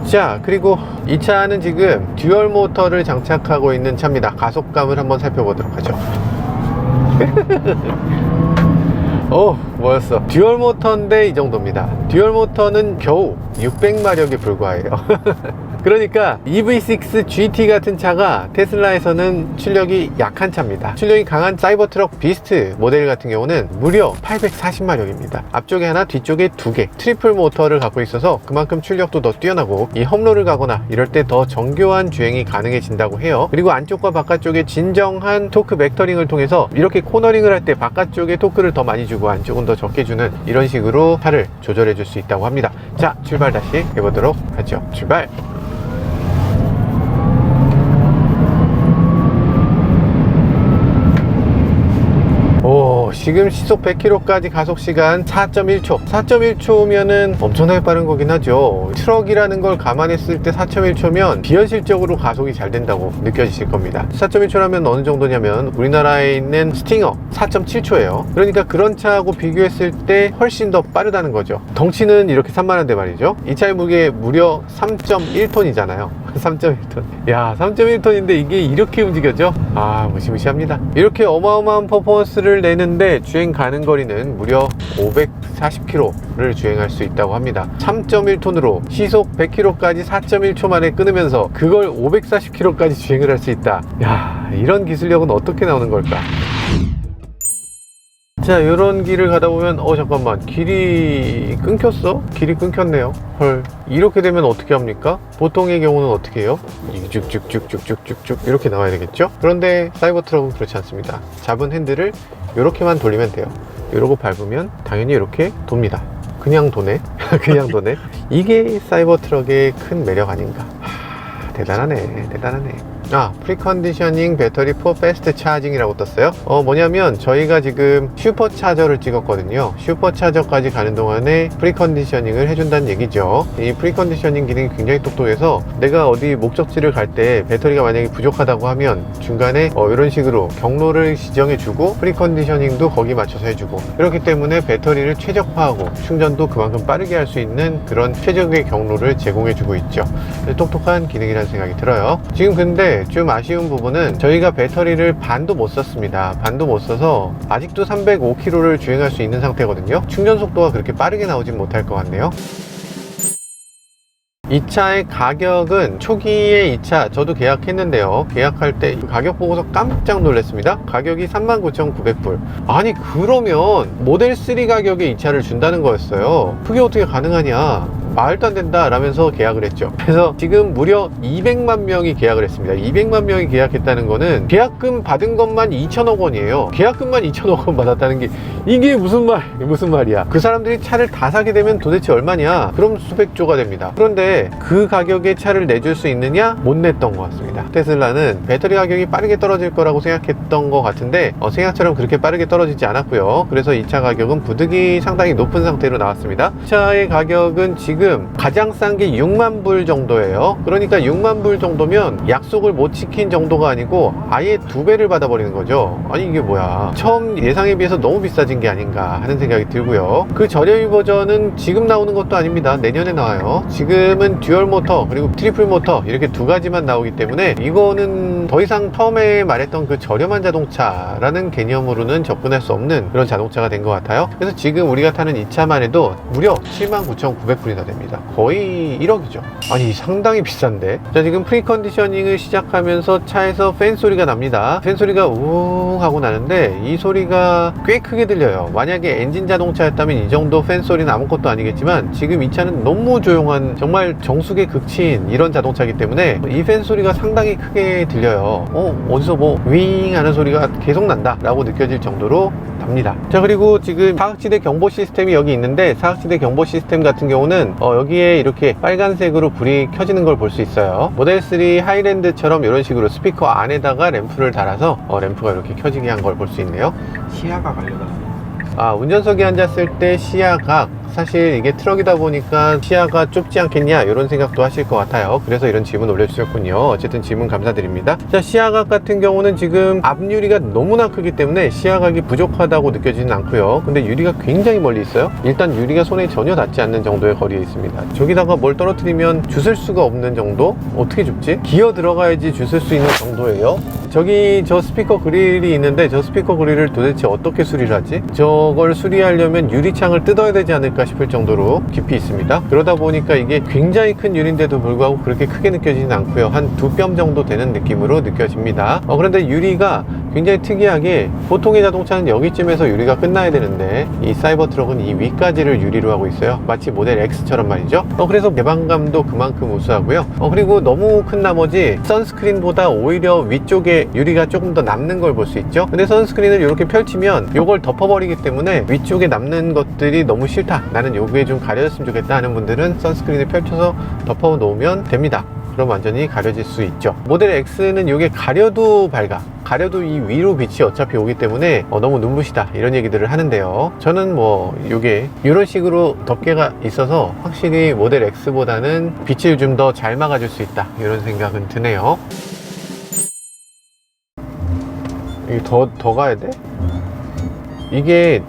자, 그리고 이 차는 지금 듀얼 모터를 장착하고 있는 차입니다. 가속감을 한번 살펴보도록 하죠. 뭐였어? 듀얼 모터인데 이 정도입니다. 듀얼 모터는 겨우 600마력에 불과해요. 그러니까 EV6 GT 같은 차가 테슬라에서는 출력이 약한 차입니다. 출력이 강한 사이버트럭 비스트 모델 같은 경우는 무려 840마력입니다. 앞쪽에 하나, 뒤쪽에 2개 트리플 모터를 갖고 있어서 그만큼 출력도 더 뛰어나고 이 험로를 가거나 이럴 때 더 정교한 주행이 가능해진다고 해요. 그리고 안쪽과 바깥쪽에 진정한 토크 벡터링을 통해서 이렇게 코너링을 할 때 바깥쪽에 토크를 더 많이 주고 안쪽은 더 적게 주는 이런 식으로 차를 조절해 줄 수 있다고 합니다. 자, 출발 다시 해보도록 하죠. 출발! 지금 시속 100km까지 가속시간 4.1초 4.1초면은 엄청나게 빠른 거긴 하죠. 트럭이라는 걸 감안했을 때 4.1초면 비현실적으로 가속이 잘 된다고 느껴지실 겁니다. 4.1초라면 어느 정도냐면 우리나라에 있는 스팅어 4.7초예요 그러니까 그런 차하고 비교했을 때 훨씬 더 빠르다는 거죠. 덩치는 이렇게 산만한데 말이죠. 이 차의 무게 무려 3.1톤이잖아요 3.1톤. 야, 3.1톤인데 이게 이렇게 움직여져? 무시무시합니다. 이렇게 어마어마한 퍼포먼스를 내는데 주행 가능 거리는 무려 540km를 주행할 수 있다고 합니다. 3.1톤으로 시속 100km까지 4.1초 만에 끊으면서 그걸 540km까지 주행을 할 수 있다. 야, 이런 기술력은 어떻게 나오는 걸까? 자, 요런 길을 가다 보면 잠깐만, 길이 끊겼어? 길이 끊겼네요. 헐, 이렇게 되면 어떻게 합니까? 보통의 경우는 어떻게 해요? 쭉쭉쭉쭉쭉쭉 이렇게 나와야 되겠죠? 그런데 사이버트럭은 그렇지 않습니다. 잡은 핸들을 이렇게만 돌리면 돼요. 이러고 밟으면 당연히 이렇게 돕니다. 그냥 도네. 그냥 도네. 이게 사이버트럭의 큰 매력 아닌가. 대단하네. 프리컨디셔닝 배터리 포 패스트 차징이라고 떴어요. 뭐냐면 저희가 지금 슈퍼차저를 찍었거든요. 슈퍼차저까지 가는 동안에 프리컨디셔닝을 해준다는 얘기죠. 이 프리컨디셔닝 기능이 굉장히 똑똑해서 내가 어디 목적지를 갈 때 배터리가 만약에 부족하다고 하면 중간에 이런 식으로 경로를 지정해주고 프리컨디셔닝도 거기 맞춰서 해주고, 그렇기 때문에 배터리를 최적화하고 충전도 그만큼 빠르게 할 수 있는 그런 최적의 경로를 제공해주고 있죠. 똑똑한 기능이라는 생각이 들어요. 지금 근데 좀 아쉬운 부분은 저희가 배터리를 반도 못 썼습니다. 반도 못 써서 아직도 305km를 주행할 수 있는 상태거든요. 충전 속도가 그렇게 빠르게 나오진 못할 것 같네요. 이 차의 가격은 초기에 이 차 저도 계약했는데요. 계약할 때 가격 보고서 깜짝 놀랐습니다. 가격이 39,900불. 아니 그러면 모델3 가격에 이 차를 준다는 거였어요. 그게 어떻게 가능하냐, 말도 안 된다 라면서 계약을 했죠. 그래서 지금 무려 200만 명이 계약을 했습니다. 200만 명이 계약했다는 거는 계약금 받은 것만 2천억 원이에요. 계약금만 2천억 원 받았다는 게 이게 무슨 말이야. 그 사람들이 차를 다 사게 되면 도대체 얼마냐? 그럼 수백조가 됩니다. 그런데 그 가격에 차를 내줄 수 있느냐? 못 냈던 것 같습니다. 테슬라는 배터리 가격이 빠르게 떨어질 거라고 생각했던 것 같은데 생각처럼 그렇게 빠르게 떨어지지 않았고요. 그래서 이 차 가격은 부득이 상당히 높은 상태로 나왔습니다. 이 차의 가격은 지금 가장 싼 게 6만 불 정도예요. 그러니까 6만 불 정도면 약속을 못 지킨 정도가 아니고 아예 2배를 받아버리는 거죠. 아니 이게 뭐야, 처음 예상에 비해서 너무 비싸진 게 아닌가 하는 생각이 들고요. 그 저렴이 버전은 지금 나오는 것도 아닙니다. 내년에 나와요. 지금은 듀얼 모터 그리고 트리플 모터 이렇게 두 가지만 나오기 때문에 이거는 더 이상 처음에 말했던 그 저렴한 자동차라는 개념으로는 접근할 수 없는 그런 자동차가 된 것 같아요. 그래서 지금 우리가 타는 이 차만 해도 무려 79,900불이나 됩니다. 거의 1억이죠. 아니 상당히 비싼데. 자, 지금 프리컨디셔닝을 시작하면서 차에서 팬 소리가 납니다. 팬 소리가 우웅 하고 나는데 이 소리가 꽤 크게 들려요. 만약에 엔진 자동차였다면 이 정도 팬 소리는 아무것도 아니겠지만 지금 이 차는 너무 조용한 정말 정수의 극치인 이런 자동차이기 때문에 이 팬 소리가 상당히 크게 들려요. 어디서 뭐 윙 하는 소리가 계속 난다 라고 느껴질 정도로 납니다. 자, 그리고 지금 사각지대 경보 시스템이 여기 있는데 사각지대 경보 시스템 같은 경우는 여기에 이렇게 빨간색으로 불이 켜지는 걸 볼 수 있어요. 모델3 하이랜드처럼 이런 식으로 스피커 안에다가 램프를 달아서 램프가 이렇게 켜지게 한 걸 볼 수 있네요. 시야가 알려달라요. 운전석에 앉았을 때 시야각, 사실 이게 트럭이다 보니까 시야가 좁지 않겠냐 이런 생각도 하실 것 같아요. 그래서 이런 질문 올려주셨군요. 어쨌든 질문 감사드립니다. 자, 시야각 같은 경우는 지금 앞 유리가 너무나 크기 때문에 시야각이 부족하다고 느껴지진 않고요. 근데 유리가 굉장히 멀리 있어요. 일단 유리가 손에 전혀 닿지 않는 정도의 거리에 있습니다. 저기다가 뭘 떨어뜨리면 주술 수가 없는 정도? 어떻게 줍지? 기어 들어가야지 주술 수 있는 정도예요. 저기 저 스피커 그릴이 있는데 저 스피커 그릴을 도대체 어떻게 수리를 하지? 저걸 수리하려면 유리창을 뜯어야 되지 않을까 싶을 정도로 깊이 있습니다. 그러다 보니까 이게 굉장히 큰 유리인데도 불구하고 그렇게 크게 느껴지진 않고요. 한 2뼘 정도 되는 느낌으로 느껴집니다. 그런데 유리가 굉장히 특이하게 보통의 자동차는 여기쯤에서 유리가 끝나야 되는데 이 사이버 트럭은 이 위까지를 유리로 하고 있어요. 마치 모델 X처럼 말이죠. 그래서 개방감도 그만큼 우수하고요. 그리고 너무 큰 나머지 선스크린보다 오히려 위쪽에 유리가 조금 더 남는 걸 볼 수 있죠. 근데 선스크린을 이렇게 펼치면 이걸 덮어버리기 때문에 위쪽에 남는 것들이 너무 싫다, 나는 요게 좀 가려졌으면 좋겠다 하는 분들은 선스크린을 펼쳐서 덮어 놓으면 됩니다. 그럼 완전히 가려질 수 있죠. 모델 X는 이게 가려도 밝아, 가려도 이 위로 빛이 어차피 오기 때문에 너무 눈부시다 이런 얘기들을 하는데요. 저는 뭐 이게 이런 식으로 덮개가 있어서 확실히 모델 X보다는 빛을 좀 더 잘 막아줄 수 있다 이런 생각은 드네요. 이게 더 가야 돼? 이게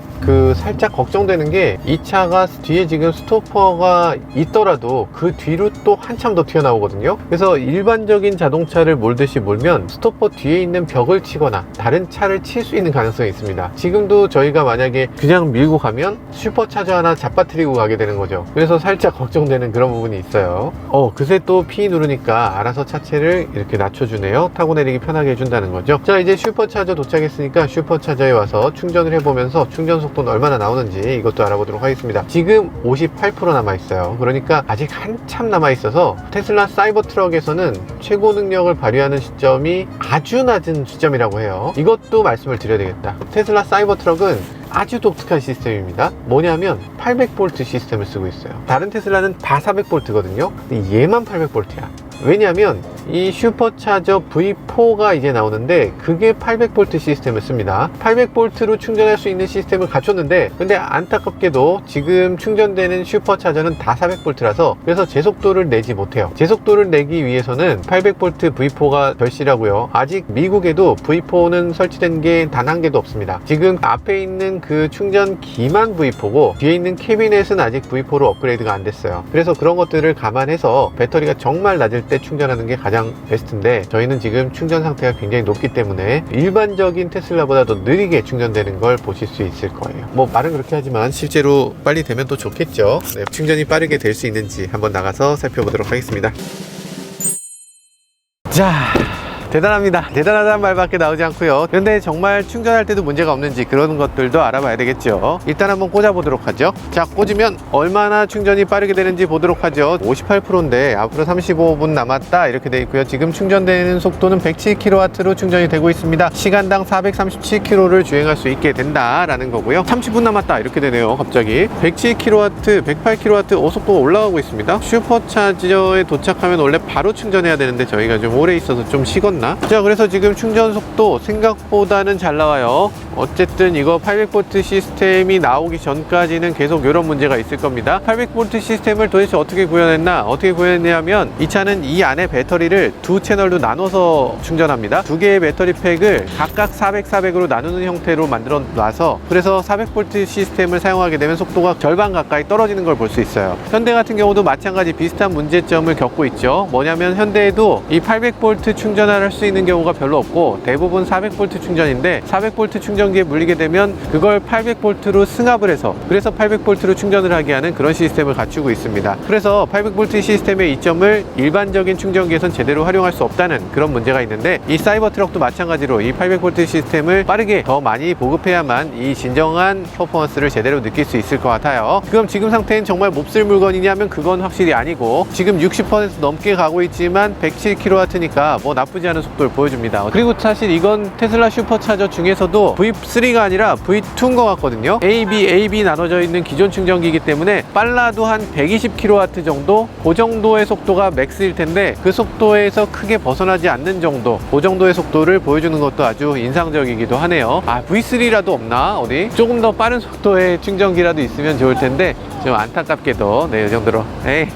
살짝 걱정되는 게 이 차가 뒤에 지금 스토퍼가 있더라도 그 뒤로 또 한참 더 튀어나오거든요. 그래서 일반적인 자동차를 몰듯이 몰면 스토퍼 뒤에 있는 벽을 치거나 다른 차를 칠 수 있는 가능성이 있습니다. 지금도 저희가 만약에 그냥 밀고 가면 슈퍼차저 하나 잡아뜨리고 가게 되는 거죠. 그래서 살짝 걱정되는 그런 부분이 있어요. 그새 또 P 누르니까 알아서 차체를 이렇게 낮춰주네요. 타고 내리기 편하게 해준다는 거죠. 자, 이제 슈퍼차저 도착했으니까 슈퍼차저에 와서 충전을 해보면서 충전 속도는 얼마나 나오는지 이것도 알아보도록 하겠습니다. 지금 58% 남아있어요. 그러니까 아직 한참 남아있어서 테슬라 사이버 트럭에서는 최고 능력을 발휘하는 시점이 아주 낮은 시점이라고 해요. 이것도 말씀을 드려야 되겠다. 테슬라 사이버 트럭은 아주 독특한 시스템입니다. 뭐냐면 800V 시스템을 쓰고 있어요. 다른 테슬라는 다 400V거든요. 근데 얘만 800V야. 왜냐하면 이 슈퍼차저 V4가 이제 나오는데 그게 800V 시스템을 씁니다. 800V로 충전할 수 있는 시스템을 갖췄는데 근데 안타깝게도 지금 충전되는 슈퍼차저는 다 400V라서 그래서 제속도를 내지 못해요. 제속도를 내기 위해서는 800V V4가 절실하고요. 아직 미국에도 V4는 설치된 게 단 한 개도 없습니다. 지금 앞에 있는 그 충전기만 V4고 뒤에 있는 캐비넷은 아직 V4로 업그레이드가 안 됐어요. 그래서 그런 것들을 감안해서 배터리가 정말 낮을 때 충전하는 게 가장 베스트인데 저희는 지금 충전 상태가 굉장히 높기 때문에 일반적인 테슬라보다 더 느리게 충전되는 걸 보실 수 있을 거예요. 뭐 말은 그렇게 하지만 실제로 빨리 되면 또 좋겠죠. 네, 충전이 빠르게 될 수 있는지 한번 나가서 살펴보도록 하겠습니다. 자, 대단합니다. 대단하다는 말밖에 나오지 않고요. 그런데 정말 충전할 때도 문제가 없는지 그런 것들도 알아봐야 되겠죠. 일단 한번 꽂아보도록 하죠. 자, 꽂으면 얼마나 충전이 빠르게 되는지 보도록 하죠. 58%인데 앞으로 35분 남았다 이렇게 돼 있고요. 지금 충전되는 속도는 107kW로 충전이 되고 있습니다. 시간당 437km를 주행할 수 있게 된다라는 거고요. 30분 남았다 이렇게 되네요. 갑자기 107kW, 108kW 속도가 올라가고 있습니다. 슈퍼차저에 도착하면 원래 바로 충전해야 되는데 저희가 좀 오래 있어서 좀 식었나? 자, 그래서 지금 충전 속도 생각보다는 잘 나와요. 어쨌든 이거 800V 시스템이 나오기 전까지는 계속 이런 문제가 있을 겁니다. 800V 시스템을 도대체 어떻게 구현했나? 어떻게 구현했냐면 이 차는 이 안에 배터리를 두 채널로 나눠서 충전합니다. 두 개의 배터리 팩을 각각 400, 400으로 나누는 형태로 만들어 놔서 그래서 400V 시스템을 사용하게 되면 속도가 절반 가까이 떨어지는 걸 볼 수 있어요. 현대 같은 경우도 마찬가지 비슷한 문제점을 겪고 있죠. 뭐냐면 현대에도 이 800V 충전을 할 수 있는 경우가 별로 없고 대부분 400V 충전인데 400V 충전기에 물리게 되면 그걸 800V로 승합을 해서 그래서 800V로 충전을 하게 하는 그런 시스템을 갖추고 있습니다. 그래서 800V 시스템의 이점을 일반적인 충전기에선 제대로 활용할 수 없다는 그런 문제가 있는데 이 사이버 트럭도 마찬가지로 이 800V 시스템을 빠르게 더 많이 보급해야만 이 진정한 퍼포먼스를 제대로 느낄 수 있을 것 같아요. 그럼 지금 상태는 정말 몹쓸 물건이냐면 그건 확실히 아니고 지금 60% 넘게 가고 있지만 107kW니까 뭐 나쁘지 않은 속도를 보여줍니다. 그리고 사실 이건 테슬라 슈퍼차저 중에서도 V3가 아니라 V2인 것 같거든요. AB 나눠져 있는 기존 충전기이기 때문에 빨라도 한 120kW 정도? 그 정도의 속도가 맥스일 텐데 그 속도에서 크게 벗어나지 않는 정도, 그 정도의 속도를 보여주는 것도 아주 인상적이기도 하네요. 아, V3라도 없나? 어디? 조금 더 빠른 속도의 충전기라도 있으면 좋을 텐데 좀 안타깝게도 네, 이 정도로 에이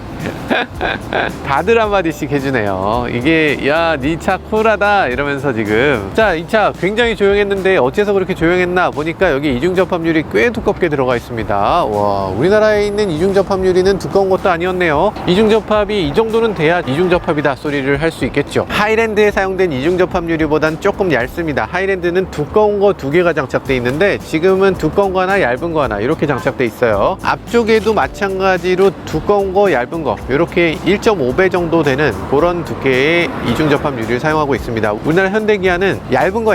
다들 한마디씩 해주네요. 이게 야, 니 차 쿨하다 이러면서 지금 자, 이 차 굉장히 조용했는데 어째서 그렇게 조용했나 보니까 여기 이중 접합률이 꽤 두껍게 들어가 있습니다. 와, 우리나라에 있는 이중 접합유리는 두꺼운 것도 아니었네요. 이중 접합이 이 정도는 돼야 이중 접합이다 소리를 할 수 있겠죠. 하이랜드에 사용된 이중 접합유리보단 조금 얇습니다. 하이랜드는 두꺼운 거 두 개가 장착돼 있는데 지금은 두꺼운 거 하나 얇은 거 하나 이렇게 장착돼 있어요. 앞쪽에도 마찬가지로 두꺼운 거 얇은 거 이렇게 1.5배 정도 되는 그런 두께의 이중 접합 유리를 사용하고 있습니다. 우리나라 현대기아는 얇은 거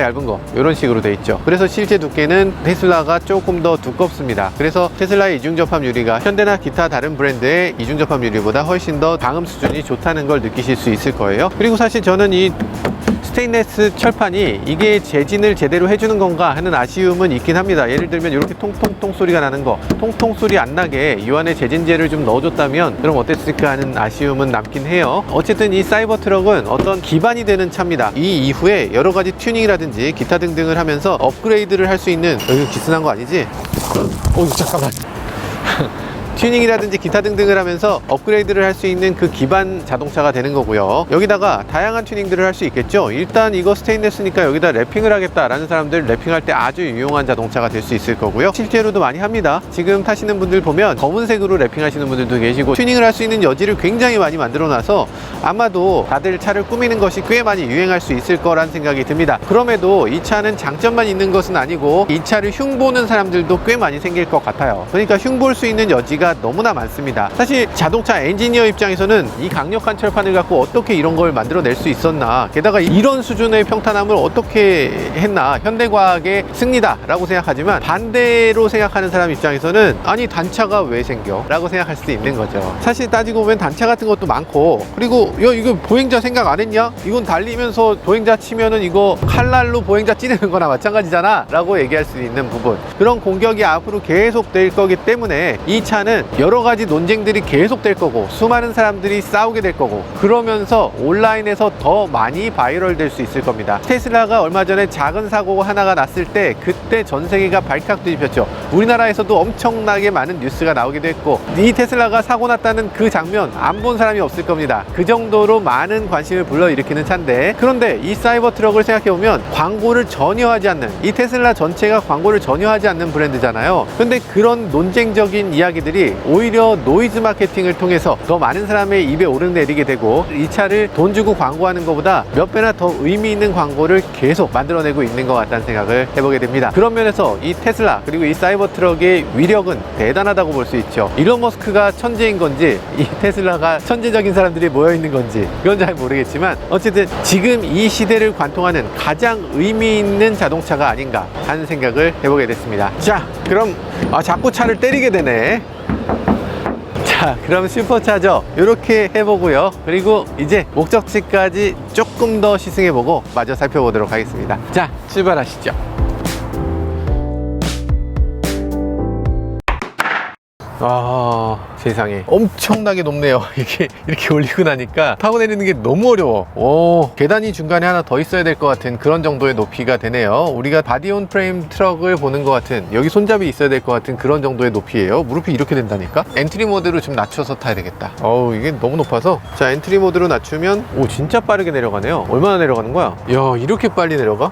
이런 식으로 돼 있죠. 그래서 실제 두께는 테슬라가 조금 더 두껍습니다. 그래서 테슬라의 이중 접합 유리가 현대나 기타 다른 브랜드의 이중 접합 유리보다 훨씬 더 방음 수준이 좋다는 걸 느끼실 수 있을 거예요. 그리고 사실 저는 이 스테인레스 철판이 이게 재진을 제대로 해주는 건가 하는 아쉬움은 있긴 합니다. 예를 들면 이렇게 통통통 소리가 나는 거, 통통 소리 안 나게 이 안에 재진제를 좀 넣어줬다면 그럼 어땠을까 하는 아쉬움은 남긴 해요. 어쨌든 이 사이버 트럭은 어떤 기반이 되는 차입니다. 이 이후에 여러 가지 튜닝이라든지 기타 등등을 하면서 업그레이드를 할 수 있는 여기 기스난 거 아니지? 잠깐만. 튜닝이라든지 기타 등등을 하면서 업그레이드를 할 수 있는 그 기반 자동차가 되는 거고요. 여기다가 다양한 튜닝들을 할 수 있겠죠. 일단 이거 스테인레스니까 여기다 랩핑을 하겠다라는 사람들 랩핑할 때 아주 유용한 자동차가 될 수 있을 거고요. 실제로도 많이 합니다. 지금 타시는 분들 보면 검은색으로 랩핑하시는 분들도 계시고 튜닝을 할 수 있는 여지를 굉장히 많이 만들어 놔서 아마도 다들 차를 꾸미는 것이 꽤 많이 유행할 수 있을 거란 생각이 듭니다. 그럼에도 이 차는 장점만 있는 것은 아니고 이 차를 흉보는 사람들도 꽤 많이 생길 것 같아요. 그러니까 흉볼 수 있는 여지가 너무나 많습니다. 사실 자동차 엔지니어 입장에서는 이 강력한 철판을 갖고 어떻게 이런 걸 만들어낼 수 있었나, 게다가 이런 수준의 평탄함을 어떻게 했나, 현대과학의 승리다 라고 생각하지만 반대로 생각하는 사람 입장에서는 아니 단차가 왜 생겨? 라고 생각할 수도 있는 거죠. 사실 따지고 보면 단차 같은 것도 많고, 그리고 야 이거 보행자 생각 안 했냐? 이건 달리면서 보행자 치면은 이거 칼날로 보행자 찌르는 거나 마찬가지잖아 라고 얘기할 수 있는 부분, 그런 공격이 앞으로 계속 될 거기 때문에 이 차는 문제는 여러 가지 논쟁들이 계속될 거고 수많은 사람들이 싸우게 될 거고 그러면서 온라인에서 더 많이 바이럴 될 수 있을 겁니다. 테슬라가 얼마 전에 작은 사고 하나가 났을 때 그때 전 세계가 발칵 뒤집혔죠. 우리나라에서도 엄청나게 많은 뉴스가 나오기도 했고 이 테슬라가 사고 났다는 그 장면 안 본 사람이 없을 겁니다. 그 정도로 많은 관심을 불러일으키는 차인데, 그런데 이 사이버 트럭을 생각해보면 광고를 전혀 하지 않는, 이 테슬라 전체가 광고를 전혀 하지 않는 브랜드잖아요. 근데 그런 논쟁적인 이야기들이 오히려 노이즈 마케팅을 통해서 더 많은 사람의 입에 오르내리게 되고 이 차를 돈 주고 광고하는 것보다 몇 배나 더 의미 있는 광고를 계속 만들어내고 있는 것 같다는 생각을 해보게 됩니다. 그런 면에서 이 테슬라 그리고 이 사이버 트럭의 위력은 대단하다고 볼 수 있죠. 일론 머스크가 천재인 건지 이 테슬라가 천재적인 사람들이 모여 있는 건지 그건 잘 모르겠지만 어쨌든 지금 이 시대를 관통하는 가장 의미 있는 자동차가 아닌가 하는 생각을 해보게 됐습니다. 자, 그럼 자꾸 차를 때리게 되네. 자, 그럼 슈퍼차저 이렇게 해보고요. 그리고 이제 목적지까지 조금 더 시승해보고 마저 살펴보도록 하겠습니다. 자, 출발하시죠. 세상에 엄청나게 높네요. 이게 이렇게 올리고 나니까 타고 내리는 게 너무 어려워. 계단이 중간에 하나 더 있어야 될 것 같은 그런 정도의 높이가 되네요. 우리가 바디온 프레임 트럭을 보는 것 같은, 여기 손잡이 있어야 될 것 같은 그런 정도의 높이예요. 무릎이 이렇게 된다니까. 엔트리 모드로 좀 낮춰서 타야 되겠다. 이게 너무 높아서. 자, 엔트리 모드로 낮추면 진짜 빠르게 내려가네요. 얼마나 내려가는 거야? 야, 이렇게 빨리 내려가?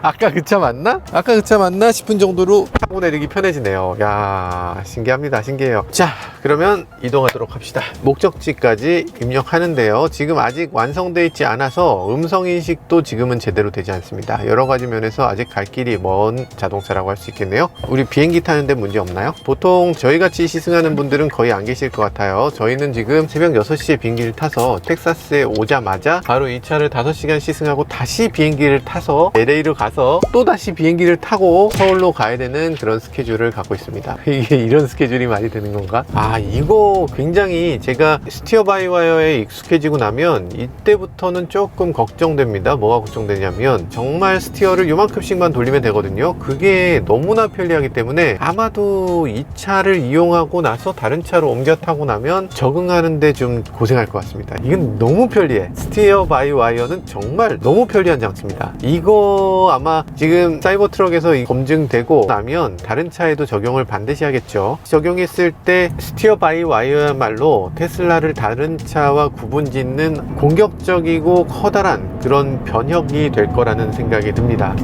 아까 그 차 맞나? 아까 그 차 맞나 싶은 정도로 타고 내리기 편해지네요. 야, 신기합니다. 신기해요. 자, 그러면 이동하도록 합시다. 목적지까지 입력하는데요. 지금 아직 완성되어 있지 않아서 음성인식도 지금은 제대로 되지 않습니다. 여러 가지 면에서 아직 갈 길이 먼 자동차라고 할 수 있겠네요. 우리 비행기 타는데 문제 없나요? 보통 저희같이 시승하는 분들은 거의 안 계실 것 같아요. 저희는 지금 새벽 6시에 비행기를 타서 텍사스에 오자마자 바로 이 차를 5시간 시승하고 다시 비행기를 타서 LA로 가서 또 다시 비행기를 타고 서울로 가야 되는 그런 스케줄을 갖고 있습니다. 이게 이런 스케줄이 많이 되는 건가? 이거 굉장히 제가 스티어 바이 와이어에 익숙해지고 나면 이때부터는 조금 걱정됩니다. 뭐가 걱정되냐면 정말 스티어를 요만큼씩만 돌리면 되거든요. 그게 너무나 편리하기 때문에 아마도 이 차를 이용하고 나서 다른 차로 옮겨 타고 나면 적응하는데 좀 고생할 것 같습니다. 이건 너무 편리해. 스티어 바이 와이어는 정말 너무 편리한 장치입니다. 이거 아마 지금 사이버 트럭에서 검증되고 나면 다른 차에도 적용을 반드시 하겠죠. 적용했을 때 스티어 바이 와이어야말로 테슬라를 다른 차와 구분짓는 공격적이고 커다란 그런 변혁이 될 거라는 생각이 듭니다.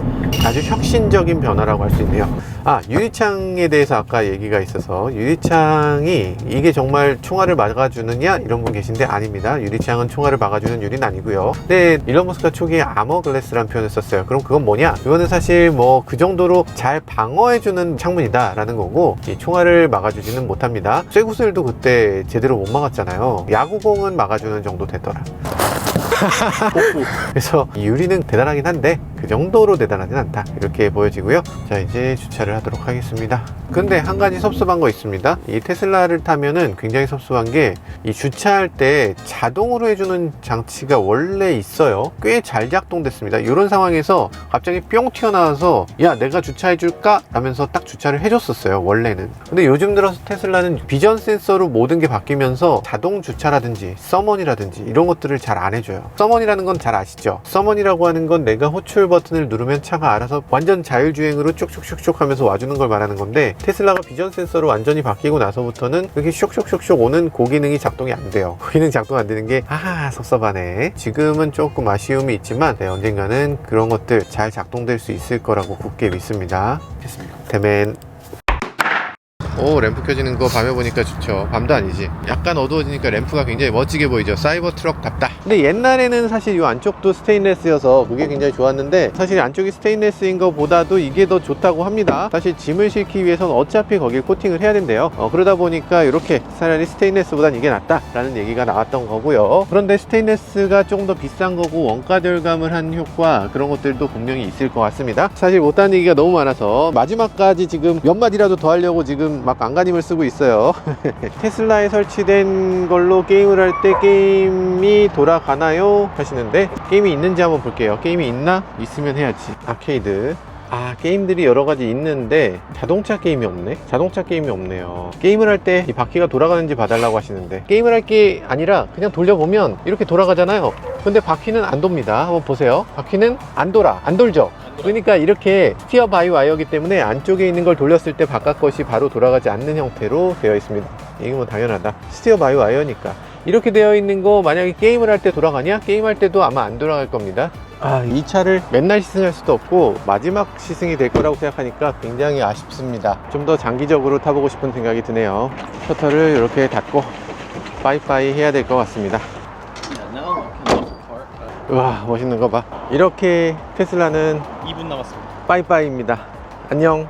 아주 혁신적인 변화라고 할 수 있네요. 유리창에 대해서 아까 얘기가 있어서, 유리창이 이게 정말 총알을 막아주느냐 이런 분 계신데 아닙니다. 유리창은 총알을 막아주는 유리는 아니고요. 근데 일론 머스크가 초기에 아머 글래스라는 표현을 썼어요. 그럼 그건 뭐냐? 그거는 사실 그 정도로 잘 방어해주는 창문이다 라는 거고, 이 총알을 막아주지는 못합니다. 쇠구슬도 그때 제대로 못 막았잖아요. 야구공은 막아주는 정도 되더라. 그래서 이 유리는 대단하긴 한데 그 정도로 대단하진 않다, 이렇게 보여지고요. 자, 이제 주차를 하도록 하겠습니다. 근데 한 가지 섭섭한 거 있습니다. 이 테슬라를 타면은 굉장히 섭섭한 게, 이 주차할 때 자동으로 해주는 장치가 원래 있어요. 꽤 잘 작동됐습니다. 이런 상황에서 갑자기 뿅 튀어나와서 야, 내가 주차해 줄까? 라면서 딱 주차를 해줬었어요, 원래는. 근데 요즘 들어서 테슬라는 비전 센서로 모든 게 바뀌면서 자동 주차라든지 서먼이라든지 이런 것들을 잘 안 해줘요. 서먼이라는 건 잘 아시죠? 서먼이라고 하는 건 내가 호출 버튼을 누르면 차가 알아서 완전 자율주행으로 쭉쭉쭉쭉 하면서 와주는 걸 말하는 건데, 테슬라가 비전 센서로 완전히 바뀌고 나서부터는 그렇게 슉슉슉슉 오는 고기능이 작동이 안 돼요. 고기능 작동 안 되는 게 섭섭하네. 지금은 조금 아쉬움이 있지만 언젠가는 그런 것들 잘 작동될 수 있을 거라고 굳게 믿습니다. 됐습니다. 대맨. 램프 켜지는 거 밤에 보니까 좋죠. 밤도 아니지. 약간 어두워지니까 램프가 굉장히 멋지게 보이죠. 사이버 트럭답다. 근데 옛날에는 사실 이 안쪽도 스테인레스여서 그게 굉장히 좋았는데, 사실 안쪽이 스테인레스인 것보다도 이게 더 좋다고 합니다. 사실 짐을 싣기 위해서는 어차피 거기에 코팅을 해야 된대요. 그러다 보니까 이렇게 차라리 스테인레스보단 이게 낫다 라는 얘기가 나왔던 거고요. 그런데 스테인레스가 조금 더 비싼 거고 원가 절감을 한 효과, 그런 것들도 분명히 있을 것 같습니다. 사실 못하는 얘기가 너무 많아서 마지막까지 지금 몇 마디라도 더 하려고 지금 막 안간힘을 쓰고 있어요. 테슬라에 설치된 걸로 게임을 할 때 게임이 돌아가나요? 하시는데, 게임이 있는지 한번 볼게요. 게임이 있나? 있으면 해야지. 아케이드. 아, 게임들이 여러 가지 있는데 자동차 게임이 없네. 자동차 게임이 없네요. 게임을 할 때 이 바퀴가 돌아가는지 봐달라고 하시는데, 게임을 할 게 아니라 그냥 돌려보면 이렇게 돌아가잖아요. 근데 바퀴는 안 돕니다. 한번 보세요. 바퀴는 안 돌아, 안 돌죠. 그러니까 이렇게 스티어 바이 와이어이기 때문에 안쪽에 있는 걸 돌렸을 때 바깥 것이 바로 돌아가지 않는 형태로 되어 있습니다. 이게 뭐 당연하다. 스티어 바이 와이어니까. 이렇게 되어 있는 거 만약에 게임을 할 때 돌아가냐? 게임할 때도 아마 안 돌아갈 겁니다. 아, 이 차를 맨날 시승할 수도 없고 마지막 시승이 될 거라고 생각하니까 굉장히 아쉽습니다. 좀 더 장기적으로 타보고 싶은 생각이 드네요. 셔터를 이렇게 닫고 빠이빠이 해야 될 것 같습니다. Yeah, now I can look apart. 와, 멋있는 거 봐. 이렇게 테슬라는 2분 남았습니다. 빠이빠이입니다. 안녕.